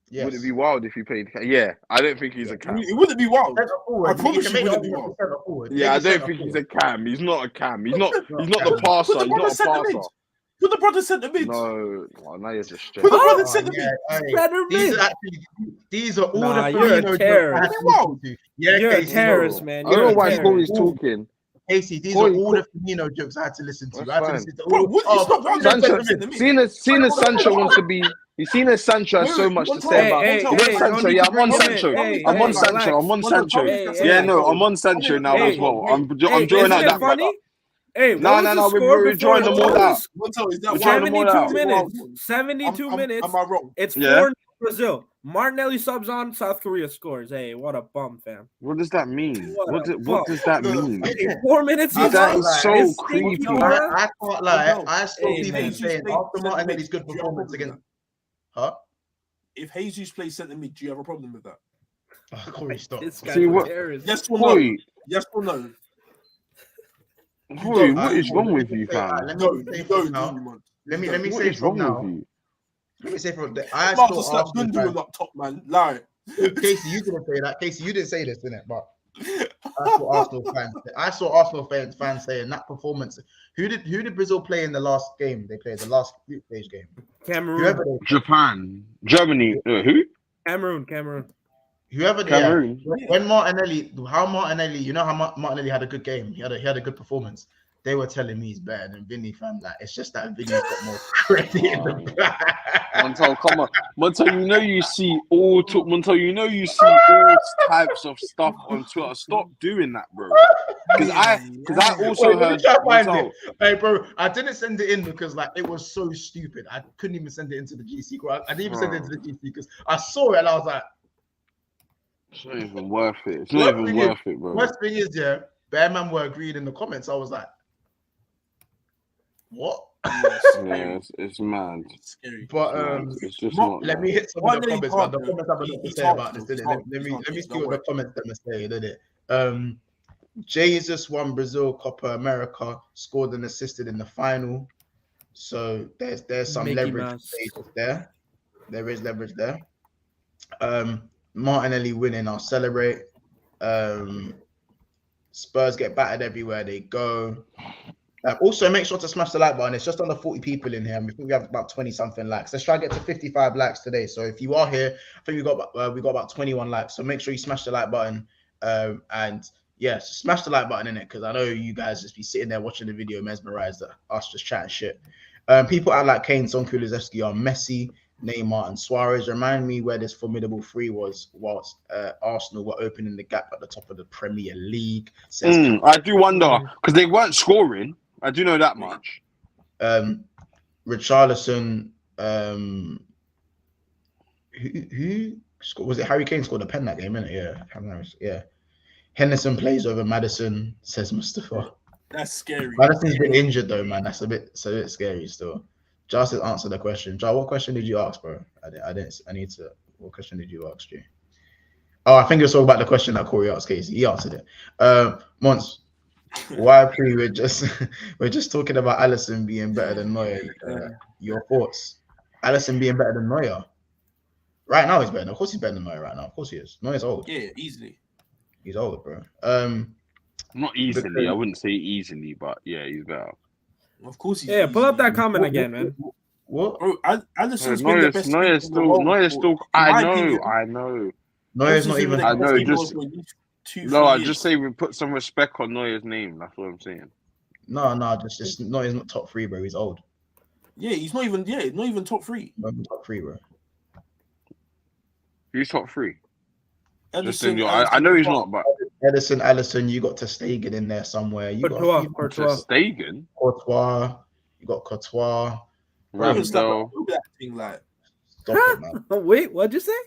Yes. Would it be wild if he played? Yeah, I don't think he's a Cam. It wouldn't be wild. I promise you, wouldn't be wild. Yeah, I don't think he's a Cam. He's not a Cam. He's not the passer. He's not a passer. Put the brother centre mid. No, now you're just straight. Put the brother centre mid. These are all the you're a terrorist. You're a terrorist, man. I don't know why Corey's talking. Casey, these are all the Firmino jokes I had to listen to. Seeing as Sancho wants to be. You've seen as Sancho has so much to say about Sancho. Yeah, I'm on Sancho. I'm on Sancho. Yeah, no, I'm on Sancho now as well. I'm drawing out that brother. Hey, no, we're drawing them all out. 72 minutes. 72 minutes. Am I wrong? It's 4 Brazil. Martinelli subs on, South Korea scores. Hey, what a bum, fam. What does that mean? What does that mean? 4 minutes. That is so creepy. I can't lie. I still even saying after Martinelli's good performance against. Huh? If Jesus plays centre mid, do you have a problem with that? Corey, stop. See what? Yes or no? Yes or no? Corey, what is wrong with you, fam? Let me say from now. Let me say from the. I still Gundu up top, man. Lie. Casey, you didn't say that. Casey, you didn't say this, didn't it? But I saw Arsenal fans saying that performance. Who did Brazil play in the last game? They played the last group stage game. Cameroon. Japan. Germany. Who? Cameroon. Whoever. Cameroon. Yeah, when Martinelli, you know how Martinelli had a good game. He had a good performance. They were telling me he's better than Vinny, fam. Like, it's just that Vinny's got more credit in the back. Montel, come on. Montel, you see all types of stuff on Twitter. Stop doing that, bro. Because I also heard Montel. Hey, bro, I didn't send it in because like it was so stupid. I couldn't even send it into the GC. I didn't even send it into the GC because I saw it and I was like, it's not even worth it. It's not even worth it, bro. Worst thing is, yeah, Bear Man were agreed in the comments. I was like, what? Yeah, it's mad. It's scary. But it's just not. Let me hit some of the comments. But the comments have a lot to say about this, didn't it? Let me see what the comments have to say, didn't it? Jesus won Brazil Copa America, scored and assisted in the final. So there's some leverage there. There is leverage there. Martinelli winning, I'll celebrate. Spurs get battered everywhere they go. Also, make sure to smash the like button. It's just under 40 people in here. We think we have about 20 something likes. Let's try to get to 55 likes today. So if you are here, I think we got about 21 likes. So make sure you smash the like button. And yeah, smash the like button in it because I know you guys just be sitting there watching the video mesmerized at us just chatting shit. People out like Kane, Son, Kulusevski are Messi, Neymar, and Suarez. Remind me where this formidable three was whilst Arsenal were opening the gap at the top of the Premier League. I do wonder because they weren't scoring. I do know that much. Richarlison, who scored? Was it Harry Kane scored a pen that game, innit? Yeah. Henderson plays over Maddison, says Mustafa. That's scary. Maddison's been injured though, man. It's a bit scary still. Just to answer the question. Jar, what question did you ask, bro? What question did you ask, G? Oh, I think it's all about the question that Corey asked Casey. He answered it. Mons, why we're just talking about Alisson being better than Neuer. Your thoughts? Alisson being better than Neuer? Right now he's better. Of course he's better than Neuer right now. Of course he is. Neuer's old. Yeah, easily. He's old, bro. Not easily. I wouldn't say easily, but yeah, he's better. Of course he's pull up that comment again, man. What? Bro, Alisson's been the best. Neuer's still. I know. Neuer's not even. I know. I just say we put some respect on Neuer's name. That's what I'm saying. No, just Neuer's not top three, bro. He's old. Yeah, he's not even. Yeah, not even top three. Not even top three, bro. Who's top three? Edison, I know he's not, but Edison, Alisson, you got to Stegen in there somewhere. You Courtois. Stegen. Courtois. You got Courtois. Ramsdale. Stop it, man. Wait, what'd you say?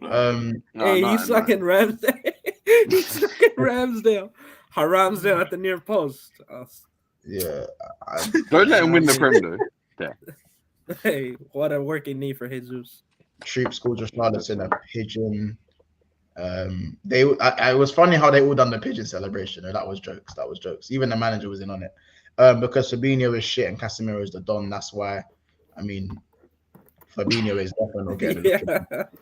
He's sucking Ramsdale. He's sucking Ramsdale. Ramsdale at the near post. Yeah. Don't let him win the Prem though. Yeah. Hey, what a working knee for Jesus. Troop scored Richarlison a pigeon. It was funny how they all done the pigeon celebration. That was jokes. Even the manager was in on it. Because Fabinho is shit and Casemiro is the don. That's why. I mean, Fabinho is definitely not getting the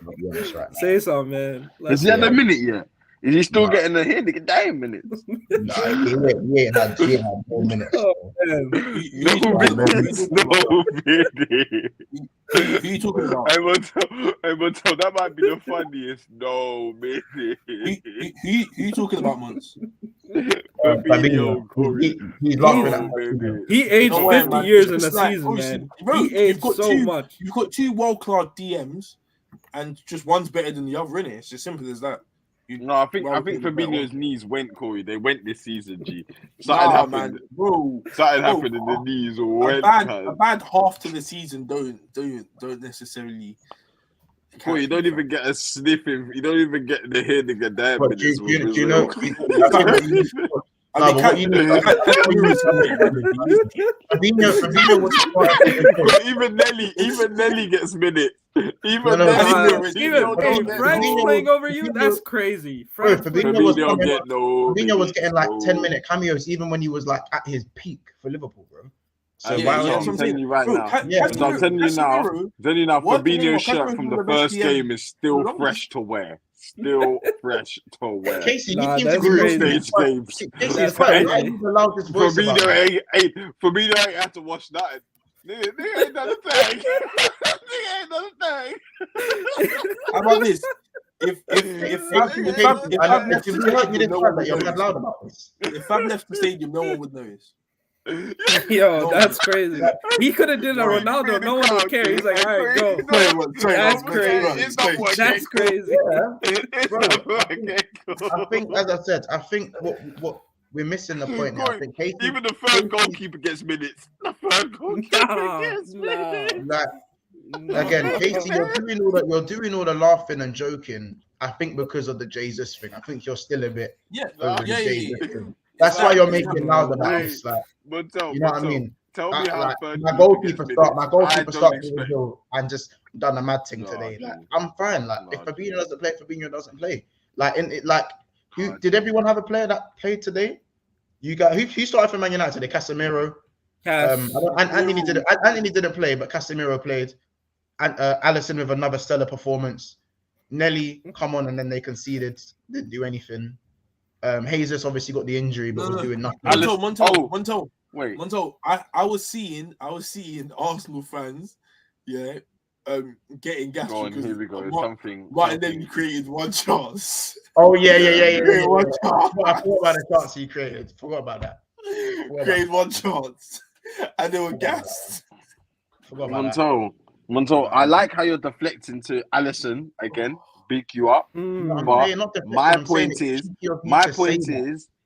right now. Say something, man. Is he at the minute yet? Is he still getting the hit? He can die in minutes. No, he ain't had 4 minutes. Oh, no minutes. Who you talking about? I will tell. That might be the funniest. No, baby. Who you talking about, Mons? Fabinho. He's laughing at He aged 50 years in a season, man. Bro, he aged so much. You've got two world-class DMs, and just one's better than the other, innit? It's as simple as that. I think Fabinho's knees went, Corey. They went this season, G. Something happened, man, bro. Something happened in the knees went. A bad half to the season don't necessarily. Corey, you don't even get a sniffing. You don't even get the head nigga damn. But do you know? Fabinho was even Nelly gets minutes. Frank's playing over you. That's crazy. Fabinho was getting like 10-minute cameos even when he was like at his peak for Liverpool, bro. So Yeah, why so would I'm telling you right now. Yeah. So I'm telling you now. Fabinho's shirt from the first game is still Colombia. fresh to wear. Still fresh to wear. Casey, Nah, you seem that's to be crazy. Group stage games. Casey, That's why crazy. are you the loudest voice about Fabinho that? ain't had to wash nothing. Nigga ain't done a thing. Nigga ain't done a thing. How about this? If Fab left the stadium, no one would notice. Yo, that's crazy. He could have did a Ronaldo. No one would care. He's like, all right, go. That's crazy. That's crazy. I think, as I said, I think what we're missing the point here. I think Casey, even the third goalkeeper gets minutes. The third goalkeeper gets minutes. Like, again, Casey, you're doing all the laughing and joking. I think because of the Jesus thing. I think you're still a bit over the Jesus thing. That's why you're making loud about this. Like, you know what I mean? Tell me how my goalkeeper started Brazil and just done a mad thing today. Like, I'm fine. Like, if Fabinho doesn't play, Fabinho doesn't play. Who did everyone have a player that played today? You got who started for Man United today? Casemiro. Anthony didn't play, but Casemiro played. And Alisson with another stellar performance. Nelly come on, and then they conceded. Didn't do anything. Jesus obviously got the injury, but was doing nothing. Monto. Wait, Monto. I was seeing Arsenal fans, getting gassed because here we go. Martinelli created one chance. Oh yeah. One chance. I forgot about the chance he created. Forgot about that. Created one chance, and they were gassed. Forgot about that. Monto, I like how you're deflecting to Alisson again. Big you up. But my point is,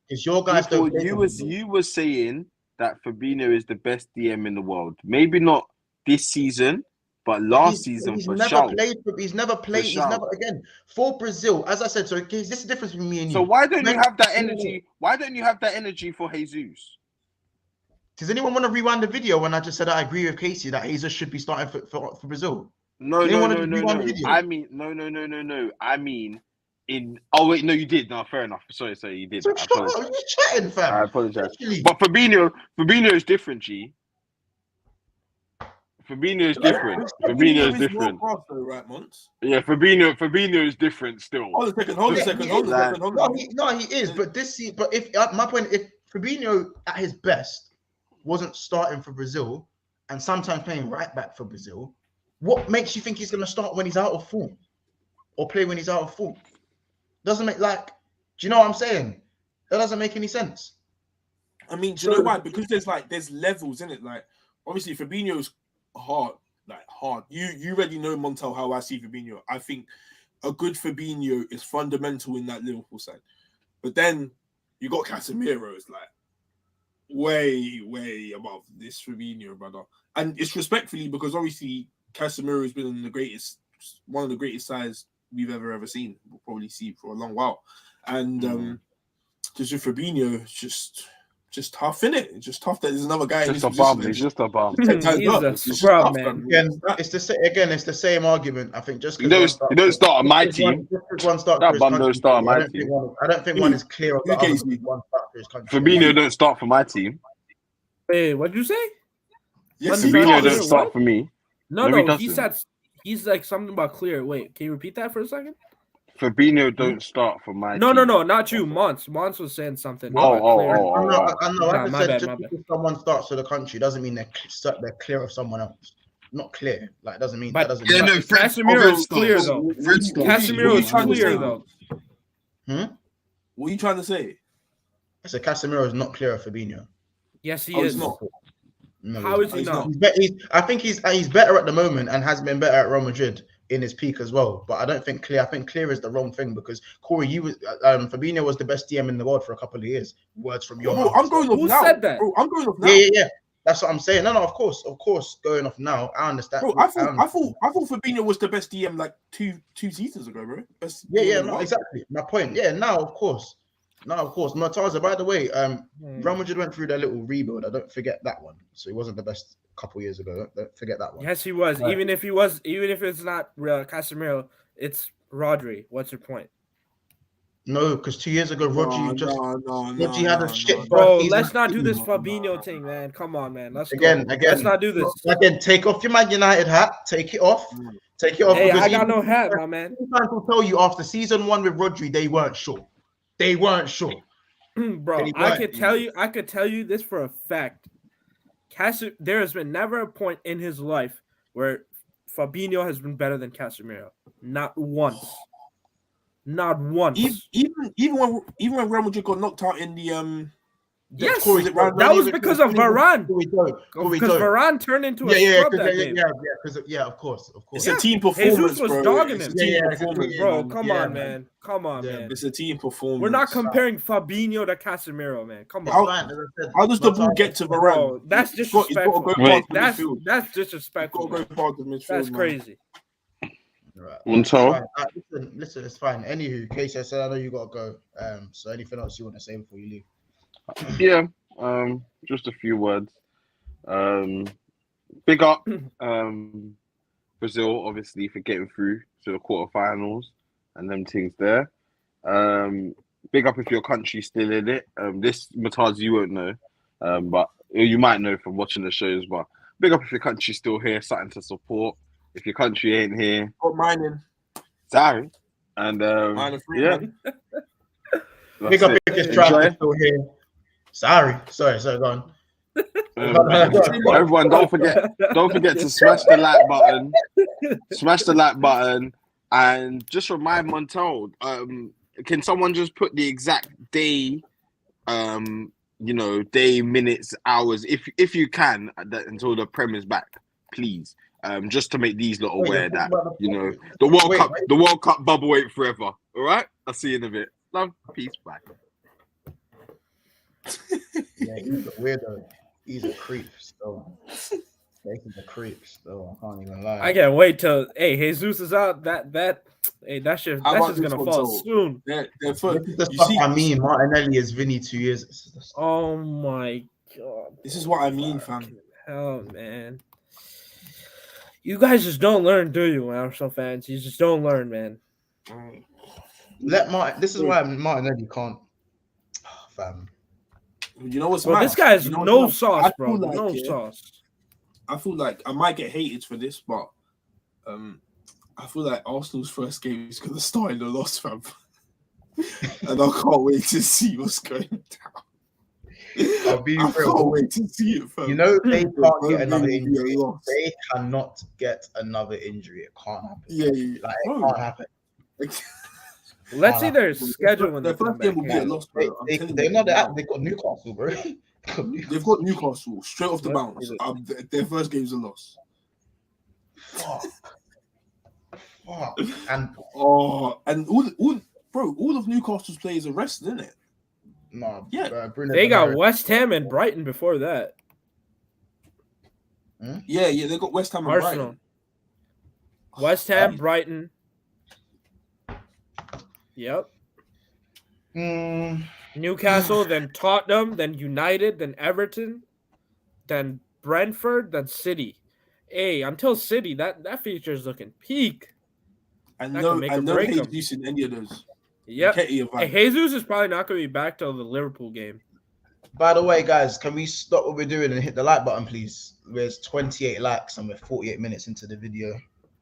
your guys don't. You were saying that Fabinho is the best DM in the world. Maybe not this season, but last season for sure. He's never played. He's never again for Brazil. As I said, so this is the difference between me and you. So why don't you have that energy? Why don't you have that energy for Jesus? Does anyone want to rewind the video when I just said I agree with Casey that Jesus should be starting for Brazil? No. I mean, no. I mean, oh wait, no, you did. No, fair enough. Sorry, you did. So shut up, you're chatting, fam. I apologize. But Fabinho is different, G. Fabinho is different. Fabinho is different. Right, Mons? Yeah, Fabinho is different still. Hold a second. No, he is. But if my point, if Fabinho at his best wasn't starting for Brazil and sometimes playing right back for Brazil, what makes you think he's going to start when he's out of form or play when he's out of form? Doesn't make do you know what I'm saying? That doesn't make any sense. I mean, do you know why? Because there's levels in it. Like, obviously, Fabinho's hard. You already know, Montel, how I see Fabinho. I think a good Fabinho is fundamental in that Liverpool side. But then you got Casemiro. It's like way above this Fabinho, brother. And it's respectfully because obviously Casemiro has been one of the greatest sides we've ever seen. We'll probably see for a long while. And just with Fabinho, it's just tough, innit? It's just tough that there's another guy. He's just a bum. He's a scrub, man. It's the same argument. I think just you don't start on my team. One start that bum don't start on my team. I don't think one is clear of the other one start for his country. Fabinho don't start for my team. Hey, what'd you say? Yes, Fabinho don't start for me. No, he said he's like something about clear. Wait, can you repeat that for a second? Fabinho don't start for my team. No, not you. Mons was saying something. I just because someone starts for the country doesn't mean they're clear of someone else. Not clear. Like, doesn't mean that doesn't mean. Casemiro is clear though. Casemiro is clear though. What are you trying to say? I said Casemiro is not clear of Fabinho. Yes, he is. Not. No, how is he not? I think he's better at the moment and has been better at Real Madrid in his peak as well. But I don't think clear. I think clear is the wrong thing because Corey, Fabinho was the best DM in the world for a couple of years. Words from your mouth. I'm going off now. Said that? Bro, I'm going off now. Yeah. That's what I'm saying. No, of course, going off now. I understand. Bro, I thought Fabinho was the best DM like two seasons ago, bro. No, exactly. My point. Yeah, now of course. Murtaza, by the way, Real Madrid went through their little rebuild. I don't forget that one. So he wasn't the best a couple years ago. Don't forget that one. Yes, he was. Right. Even if it's not Casemiro, it's Rodri. What's your point? No, because 2 years ago, Rodri had a shit first Bro, season. let's not do this Fabinho thing, man. Come on, man. Let's Again, go. Let's not do this. Again, take off your Man United hat. Take it off. Take it off. Hey, because I got no hat, my man. Sometimes will tell you after season 1 with Rodri, they weren't sure. They weren't sure. Bro, I could tell you this for a fact. There has been never a point in his life where Fabinho has been better than Casemiro. Not once. Not once. Even when Real Madrid got knocked out in the yes, that was because of Varane. Because Varane turned into a scrub that game. Yeah, of course. It's a team performance, Jesus was dogging him. Bro, come on, man. It's a team performance. We're not comparing Fabinho to Casemiro, man. Come on. How does the ball get to Varane? Bro, that's disrespectful. That's disrespectful. That's crazy. Right. Montel? Listen, it's fine. Anywho, Casey, I said I know you gotta go. So anything else you want to say before you leave? Yeah, just a few words. Big up Brazil, obviously, for getting through to the quarterfinals and them things there. Big up if your country's still in it. This Mataz you won't know, but you might know from watching the shows. But big up if your country's still here, something to support. If your country ain't here, put mine in. Sorry, and yeah. Big up if your tribe is still here. Sorry, go on. Everyone, don't forget to smash the like button. Smash the like button, and just remind Montel. Can someone just put the exact day, day, minutes, hours, if you can, until the Prem is back, please. Just to make these lot aware that the World Cup bubble ain't forever. All right, I'll see you in a bit. Love, peace, bye. Yeah, he's a weirdo. He's a creep. So he's a creep. So I can't even lie. I can't wait till Jesus is out. That's just gonna fall soon. This is the stuff I mean. Martinelli is Vinny 2 years. Oh my god! This is what I mean, fam. Hell, man. You guys just don't learn, do you, Arsenal fans? You just don't learn, man. This is why Martinelli can't, fam. You know what's this guy has no sauce, bro. No sauce. I feel like I might get hated for this, but I feel like Arsenal's first game is gonna start in the loss, fam. And I can't wait to see what's going down. I can't wait to see it, fam. You know they can't get another injury. They cannot get another injury. It can't happen. Yeah. Like, it can't happen. Let's see their schedule when the first game will be a loss, bro. They've got Newcastle, bro. They've got Newcastle straight off the bounce. Their first game's a loss. Fuck. And all of Newcastle's players are rested, isn't it? No, yeah. They got West Ham and Brighton before that. Yeah, they got West Ham and Arsenal. Brighton. West Ham, Brighton. Yep. Newcastle, then Tottenham, then United, then Everton, then Brentford, then City. Hey, until City, that feature is looking peak. And no Jesus in any of those. Yep. Hey, Jesus is probably not going to be back till the Liverpool game. By the way, guys, can we stop what we're doing and hit the like button, please? There's 28 likes and we're 48 minutes into the video.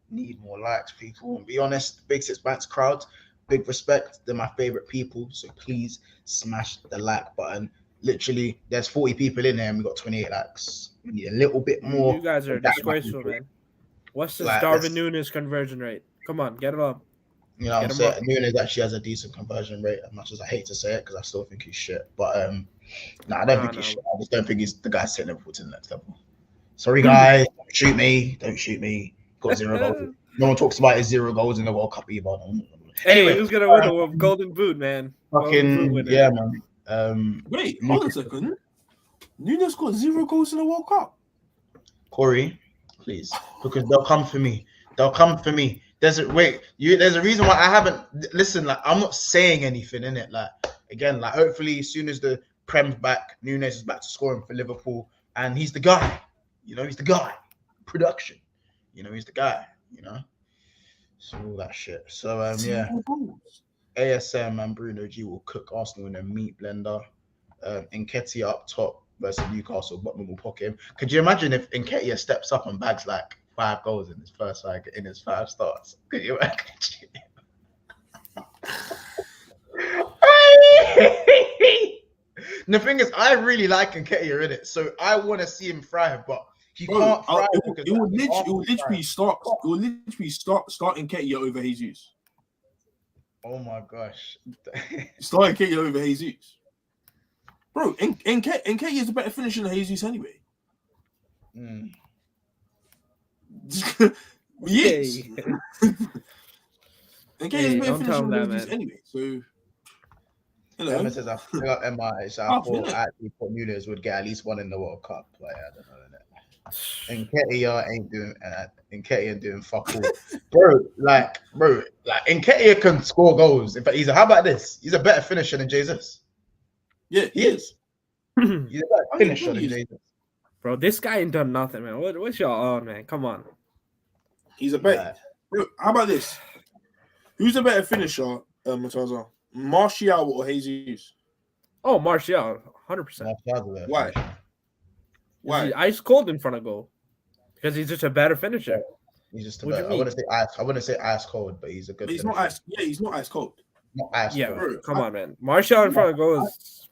Need more likes, people. And be honest, Big Six Banks crowd, big respect. They're my favorite people. So please smash the like button. Literally, there's 40 people in there and we got 28 likes. We need a little bit more. You guys are disgraceful, man. What's this Darwin Núñez conversion rate? Come on, get it up. You know what I'm saying? Núñez actually has a decent conversion rate, as much as I hate to say it, because I still think he's shit. But I don't think he's shit. I just don't think he's the guy taking Liverpool to the next level. Sorry, guys. Don't shoot me. Got 0 goals. No one talks about his 0 goals in the World Cup either. Anyway, who's gonna win the Golden Boot, man? Fucking yeah, man. Wait, hold on a second. Núñez got 0 goals in the World Cup. Corey, please, because they'll come for me. There's a reason why I haven't listen. Like, I'm not saying anything in it. Like, again, like, hopefully as soon as the Prem's back, Núñez is back to scoring for Liverpool, and he's the guy. You know, he's the guy. Production. You know, he's the guy. You know, so all that shit. So yeah. ASM and Bruno G will cook Arsenal in a meat blender. Nketiah up top versus Newcastle, Botman will pocket him. Could you imagine if Nketiah steps up and bags like 5 goals in his first in his 5 starts? Could you imagine? The thing is, I really like Nketiah in it, so I want to see him thrive, but he can't thrive. It will literally start Nketiah over Jesus. Oh my gosh. Start Nketiah over Jesus. Bro, Nketiah is a better finisher than Jesus anyway. Yes. Nketiah is a better finisher than Jesus anyway, so... Emma says, I feel like Emma, I thought actually Port Nunes would get at least one in the World Cup. Like, I don't know. Nketiah ain't doing Nketiah doing fuck all. bro, Nketiah can score goals. In fact, how about this? He's a better finisher than Jesus. Yeah, he is. He's a better finisher than Jesus. Bro, this guy ain't done nothing, man. What's y'all on, man? Come on. He's a better. Bro, how about this? Who's a better finisher, Mataza? Martial or Jesus? Oh, Martial, 100%. Why? Why? He's ice cold in front of goal because he's just a better finisher. He's just I wouldn't say ice cold, but he's a good. But he's not ice. Yeah, he's not ice cold. Not ice cold. Bro, come on, man. Martial in front of goal is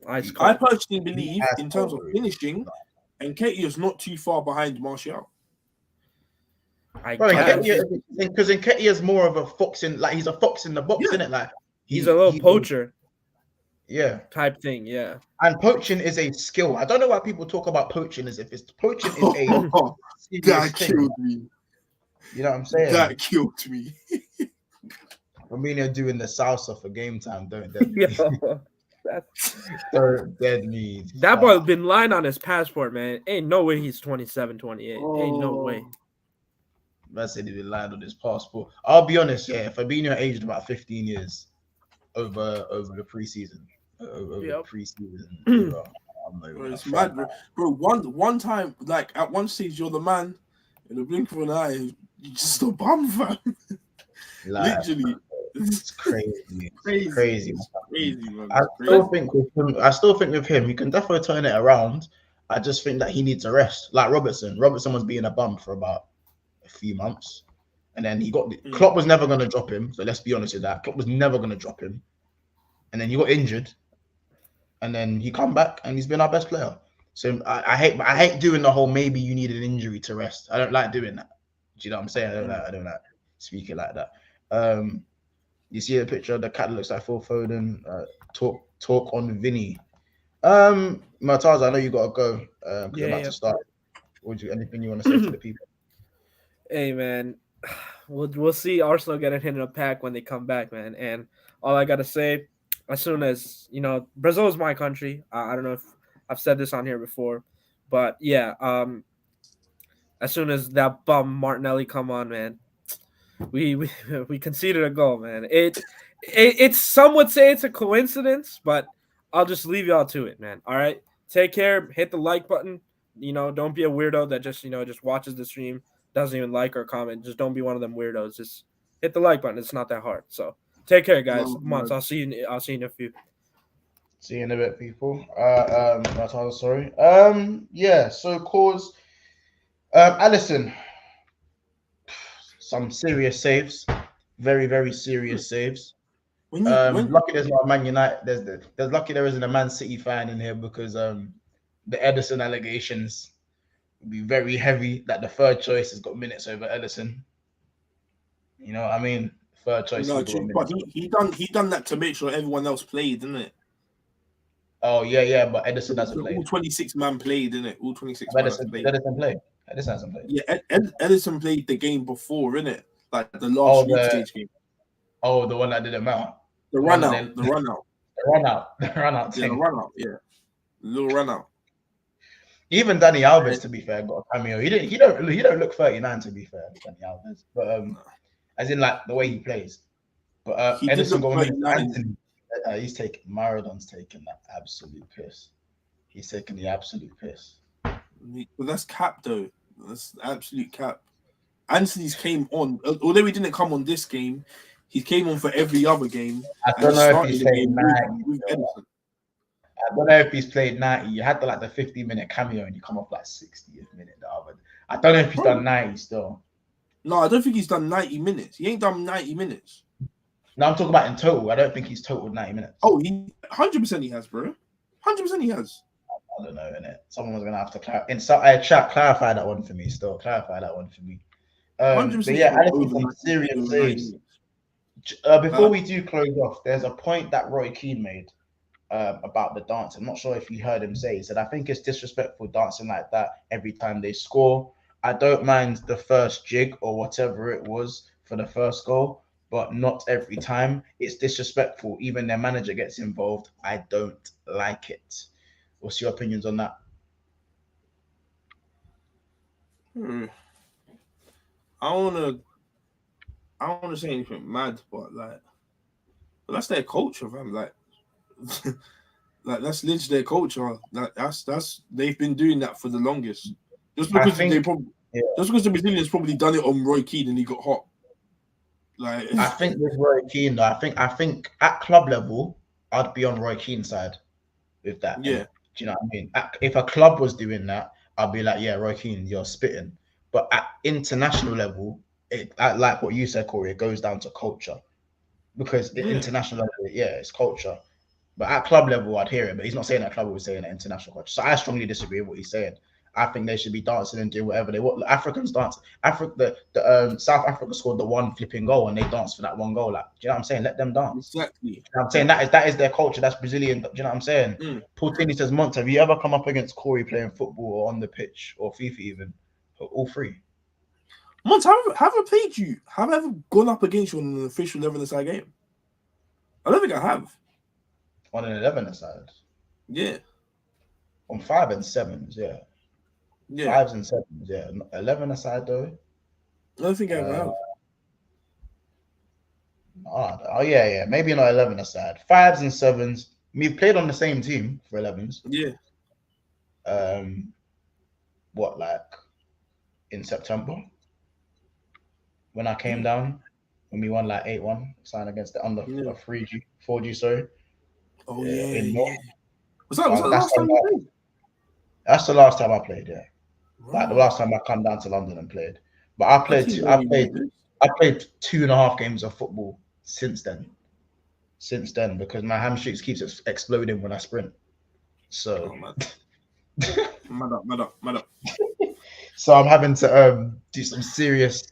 ice cold. I personally believe in terms of finishing, Nketiah is not too far behind Martial. Because Nketiah is more of a fox he's a fox in the box, isn't it? Like he's a little poacher. Yeah. Type thing, yeah. And poaching is a skill. I don't know why people talk about poaching as if it's poaching is a that killed me. You know what I'm saying? That killed me. Romania doing the salsa for game time, don't dead me. Don't dead me. That boy's been lying on his passport, man. Ain't no way he's 27, 28. Ain't no way. Man said he been lying on his passport. I'll be honest, yeah. Fabinho aged about 15 years over the preseason. Preseason. Bro, it's mad, bro. One time, like at one stage, you're the man. In the blink of an eye, you just a bum, fam. Literally, it's crazy. Crazy, man. I still think with him, he can definitely turn it around. I just think that he needs a rest. Like Robertson was being a bum for about a few months, and then Klopp was never going to drop him. So let's be honest with that. Klopp was never going to drop him, and then he got injured. And then he come back and he's been our best player. So I hate doing the whole maybe you need an injury to rest. I don't like doing that. Do you know what I'm saying? I don't like speaking like that. You see a picture of the cat that looks like Phil Foden. Talk on Vinny. Martaz, I know you gotta go. I'm about to start. Anything you want to say to the people? Hey man, we'll see Arsenal get a hit in a pack when they come back, man. And all I gotta say, as soon as, Brazil is my country. I don't know if I've said this on here before, but yeah, as soon as that bum Martinelli come on, man, we conceded a goal, man. It's some would say it's a coincidence, but I'll just leave y'all to it, man. All right, take care. Hit the like button. Don't be a weirdo that just watches the stream, doesn't even like or comment. Just don't be one of them weirdos. Just hit the like button. It's not that hard. So. Take care, guys. I'll see you in a few. See you in a bit, people. Sorry. Yeah. So, cause, Alisson, some serious saves, very, very serious saves. Lucky there's not a Man United. There's lucky there isn't a Man City fan in here because the Ederson allegations would be very heavy. That the third choice has got minutes over Ederson. You know what I mean? Choice. No, but he done that to make sure everyone else played, didn't it? Oh yeah, but Ederson hasn't played. All 26 man played, didn't it? All 26 Ederson played. Ederson hasn't played. Yeah, Ederson played the game before, innit? Like the last group stage game. Oh, the one that didn't matter. The run out. Yeah, the run out. Yeah, little run out. Even Dani Alves, to be fair, got a cameo. He don't look 39, to be fair, Dani Alves. But as in like the way he plays. But Ederson going he's taking Maradon's taking that absolute piss. He's taking the absolute piss. But that's cap though. That's absolute cap. Anthony's came on, although he didn't come on this game. he came on for every other game. I And don't he know if started he's the played game 90. with Edison. I don't know if he's played 90. You had the 50-minute cameo and you come off like 60th minute. I don't know if he's done 90 still. No, I don't think he's done 90 minutes. He ain't done 90 minutes. No, I'm talking about in total. I don't think he's totaled 90 minutes. Oh, he 100% he has, bro. 100% he has. I don't know, innit? Someone was gonna have to chat, clarify that one for me. Still, clarify that one for me. 100%. But yeah, Alisson some serious saves. Before we do close off, there's a point that Roy Keane made about the dance. I'm not sure if you heard him say. He said, "I think it's disrespectful dancing like that every time they score. I don't mind the first jig or whatever it was for the first goal, but not every time. It's disrespectful. Even their manager gets involved. I don't like it." What's your opinions on that? I don't wanna say anything mad, but that's their culture, fam. Like that's literally their culture. That's they've been doing that for the longest. Just because the Brazilians probably done it on Roy Keane and he got hot. Like I think with Roy Keane, though, I think at club level, I'd be on Roy Keane's side with that. Yeah. Do you know what I mean? If a club was doing that, I'd be like, yeah, Roy Keane, you're spitting. But at international level, like what you said, Corey, it goes down to culture. Because the international level, it's culture. But at club level, I'd hear it. But he's not saying at club level, he's saying at international culture. So I strongly disagree with what he's saying. I think they should be dancing and doing whatever they want. Africans dance. South Africa scored the one flipping goal and they danced for that one goal. Like, do you know what I'm saying? Let them dance. Exactly. You know I'm saying that is their culture. That's Brazilian. Do you know what I'm saying? Paul Tierney says, "Monts, have you ever come up against Corey playing football or on the pitch or FIFA even? All three." Monts, have I played you? Have I ever gone up against you on an official 11-a-side game? I don't think I have. On an 11-a-side? Yeah. On 5 and 7s, yeah. 5s and 7s, yeah. 11-a-side though. I don't think I ever have. Oh yeah. Maybe not 11-a-side. 5s and 7s. We've played on the same team for 11s. Yeah. What, like in September? When I came down, when we won like 8-1, signed against the under 4G, sorry. Oh yeah. Was that the last time you played? That's the last time I played, yeah. Right. Like the last time I come down to London and played. But I played 2.5 games of football since then. Because my hamstrings keeps exploding when I sprint. So mad up. So I'm having to do some serious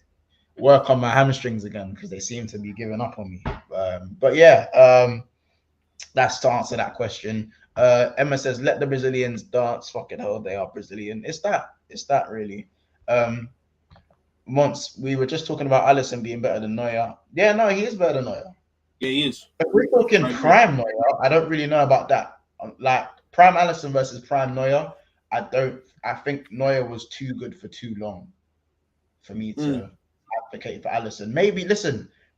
work on my hamstrings again because they seem to be giving up on me. But yeah, that's to answer that question. Emma says, "Let the Brazilians dance." Fucking hell, they are Brazilian. It's that really. Once we were just talking about Alisson being better than Neuer. Yeah, no, he is better than Neuer. Yeah, he is. If we're talking prime Neuer, I don't really know about that. Like prime Alisson versus prime Neuer, I think Neuer was too good for too long for me to advocate for Alisson.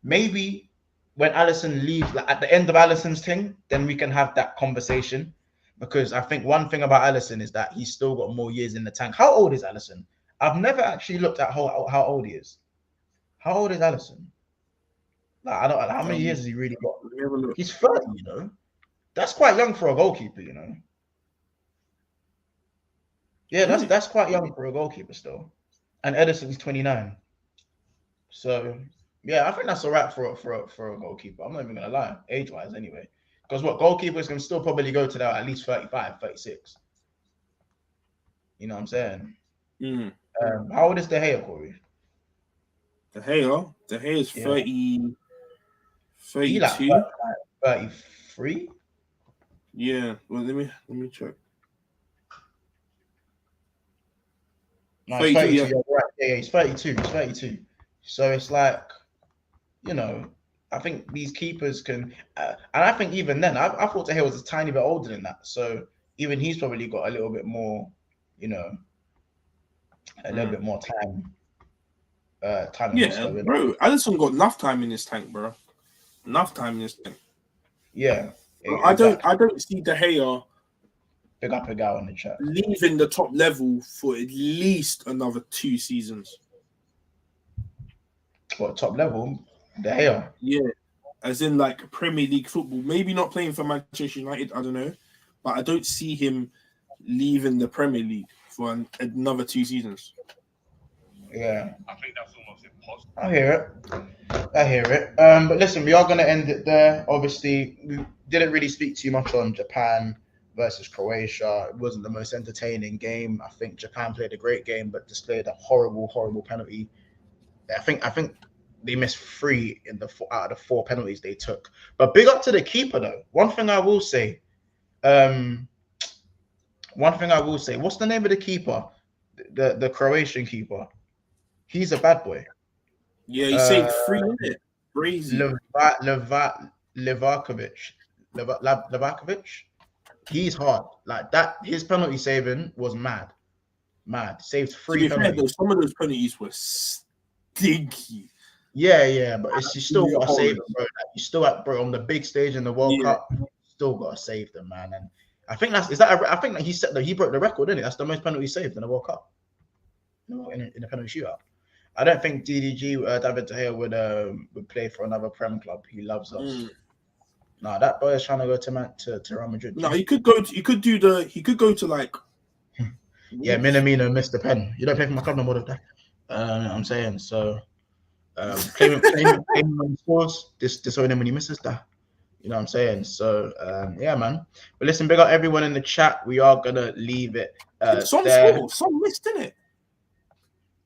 Maybe when Alisson leaves, like at the end of Alisson's thing, then we can have that conversation. Because I think one thing about Alisson is that he's still got more years in the tank. How old is Alisson? I've never actually looked at how old he is. How old is Alisson? Like, I don't. How many years has he really got? He's 30, you know. That's quite young for a goalkeeper, you know. Yeah, that's quite young for a goalkeeper still. And Edison's 29. So yeah, I think that's all right for a goalkeeper. I'm not even gonna lie, age-wise anyway. Because goalkeepers can still probably go to that at least 35, 36. You know what I'm saying? How old is De Gea, Corey? De Gea is 30, 32. 33? Yeah. Well, let me check. No, 32, yeah. You're right. Yeah, he's 32. He's 32. So it's like, you know, I think these keepers can, and I think even then, I thought De Gea was a tiny bit older than that. So even he's probably got a little bit more, you know, a little bit more time. Yeah, bro. Alisson got enough time in his tank, bro. Enough time in his tank. Yeah. I don't see De Gea. Big up a guy on the chat. Leaving the top level for at least another 2 seasons. What, top level? De Gea. Yeah, as in like Premier League football. Maybe not playing for Manchester United. I don't know, but I don't see him leaving the Premier League for another 2 seasons. Yeah, I think that's almost impossible. I hear it. But listen, we are going to end it there. Obviously, we didn't really speak too much on Japan versus Croatia. It wasn't the most entertaining game. I think Japan played a great game, but displayed a horrible penalty. I think they missed 3 out of the 4 penalties they took. But big up to the keeper though. One thing I will say. What's the name of the keeper? The Croatian keeper. He's a bad boy. Yeah, he saved 3 minutes. Crazy. Levakovic. He's hard. Like that. His penalty saving was mad. Saved 3 penalties. Some of those penalties were stinky. Yeah, but you still got to save them, bro. Like, you still on the big stage in the World Cup. You still got to save them, man. And I think I think that he broke the record, didn't he? That's the most penalties saved in the World Cup. In a penalty shootout. I don't think David De Gea would play for another Prem club. He loves us. No, that boy is trying to go to Real Madrid. No, he could go to like. Yeah, Minamino missed the pen. You don't play for my club no more than that. I'm saying so. Claim him when he scores. Disown him when he misses that. You know what I'm saying? So yeah, man. But listen, big up everyone in the chat. We are gonna leave it. Some missed, didn't it?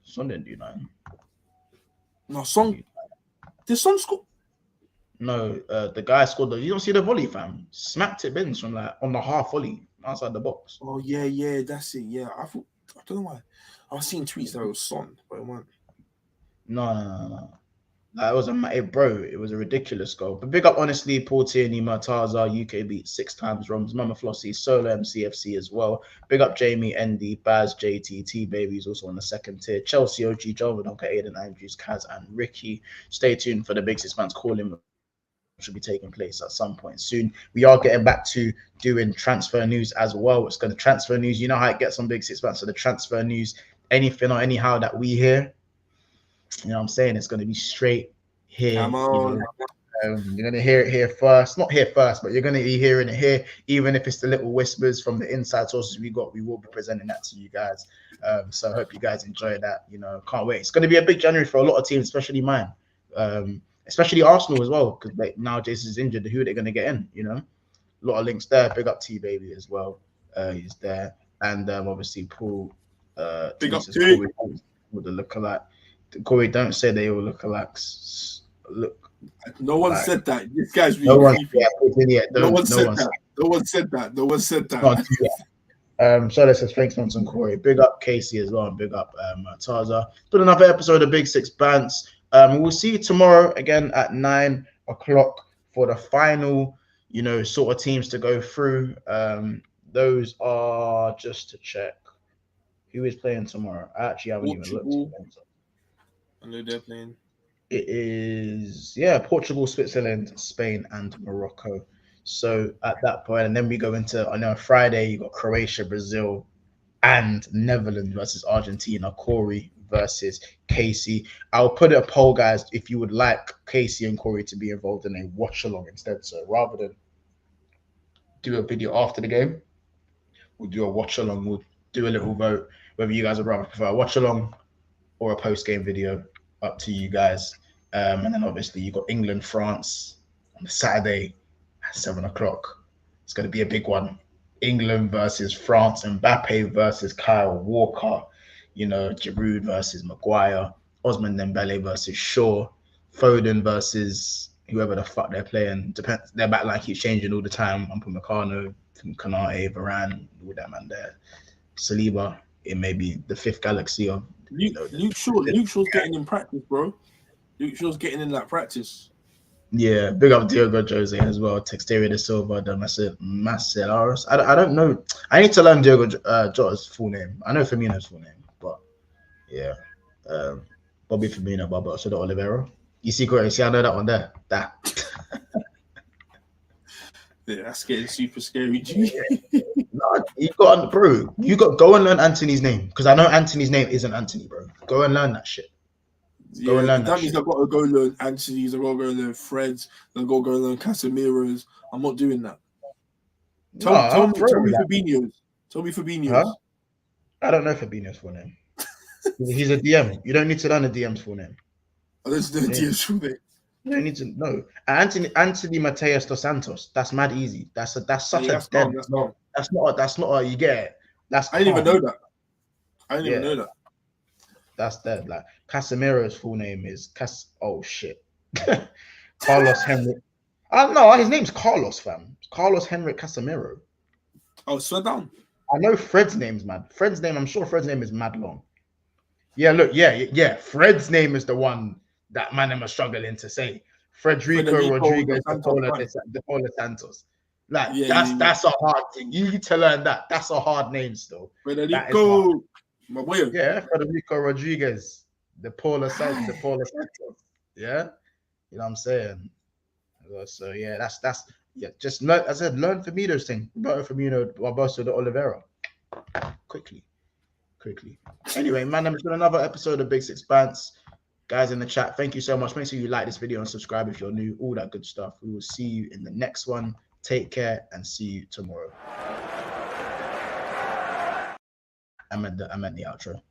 Son didn't do nothing. No, did Son score? No, the guy scored. You don't see the volley, fam. Smacked it bins from like on the half volley outside the box. Oh yeah, that's it. Yeah, I don't know why. I was seeing tweets that it was Son, but it wasn't. No. It was it was a ridiculous goal. But big up, honestly, Paul Tierney, Martaza, UK beat 6 times, Roms, Mama Flossie, Solo MCFC as well. Big up Jamie, Andy, Baz, JTT, Baby's also on the second tier. Chelsea, OG, Jovan, Donka, Aiden, Andrews, Kaz, and Ricky. Stay tuned for the Big 6 Man's calling, which will be taking place at some point soon. We are getting back to doing transfer news as well. It's going to transfer news. You know how it gets on Big 6 Man's. So the transfer news, anything or anyhow that we hear, you know what I'm saying? It's going to be straight here. Come on. You're going to hear it here first. Not here first, but you're going to be hearing it here. Even if it's the little whispers from the inside sources we got, we will be presenting that to you guys. So I hope you guys enjoy that. You know, can't wait. It's going to be a big January for a lot of teams, especially mine. Especially Arsenal as well, because like now Jason's injured. Who are they going to get in? You know, a lot of links there. Big up T Baby as well. He's there. And obviously Paul. Big up T. With the lookalike. Corey, don't say they all look alikes. Look. No one said that. This guy's really no one said that. Charlotte says thanks, Nonson Corey. Big up Casey as well, and big up Taza. It's been another episode of Big 6 Bants. We'll see you tomorrow again at 9 o'clock for the final, sort of teams to go through. Those are just to check who is playing tomorrow. I actually haven't even looked. I know they're playing. It is, Portugal, Switzerland, Spain, and Morocco. So at that point, and then we go into, Friday, you got Croatia, Brazil, and Netherlands versus Argentina, Corey versus Casey. I'll put a poll, guys, if you would like Casey and Corey to be involved in a watch-along instead. So rather than do a video after the game, we'll do a watch-along. We'll do a little vote, whether you guys would rather prefer a watch-along or a post-game video, up to you guys. And then obviously you got England, France on Saturday at 7 o'clock. It's going to be a big one. England versus France, Mbappe versus Kyle Walker, Giroud versus Maguire, Osman Dembele versus Shaw, Foden versus whoever the fuck they're playing. Depends. Their backline keeps changing all the time. I'm putting Meccano, Konate, Varane, all that man there. Saliba, it may be the fifth galaxy of Luke Shaw's getting in practice, bro. Luke Shaw's getting in that practice. Yeah, big up Diogo Jose as well. Texteria de Silva, the Marcelaros. I don't know. I need to learn Diogo Jota's full name. I know Firmino's full name, but yeah. Bobby Firmino, Barbarossa de Oliveira. You see, I know that one there. That. Yeah, that's getting super scary, G. No, you got go and learn Anthony's name, because I know Anthony's name isn't Anthony, bro. Go and learn that shit. Go and learn that means I've got to go learn Anthony's, I've got to go learn Fred's, I've got to go learn Casemiro's. I'm not doing that. Tell me Fabinho's. Tell me Fabinho's. Huh? I don't know Fabinho's full name. He's a DM. You don't need to learn a DM's full name. Oh, that's the DM's full name. You don't need to know. Anthony Mateus dos Santos. That's mad easy. That's such a dead. That's not a you get it. I didn't even know that. I didn't even know that. That's dead. Like Casemiro's full name is oh shit. Carlos Henry. No, his name's Carlos, fam. Carlos Henrik Casemiro. Oh, slow down. I know Fred's name's mad. I'm sure Fred's name is mad long. Yeah, look, yeah. Fred's name is the one that man am struggling to say. Federico Rodriguez de Paula Santos. Like that's a hard thing. You need to learn that. That's a hard name still. Federico, my boy. Yeah, Federico Rodriguez de Paula Santos. Yeah, you know what I'm saying. So yeah, that's just learn. As I said, learn Firmino's thing. Roberto Firmino, Barbosa de Oliveira. Quickly. Anyway, man, I'm doing another episode of Big Six Bants. Guys in the chat, thank you so much. Make sure you like this video and subscribe if you're new. All that good stuff. We will see you in the next one. Take care and see you tomorrow. I meant the outro.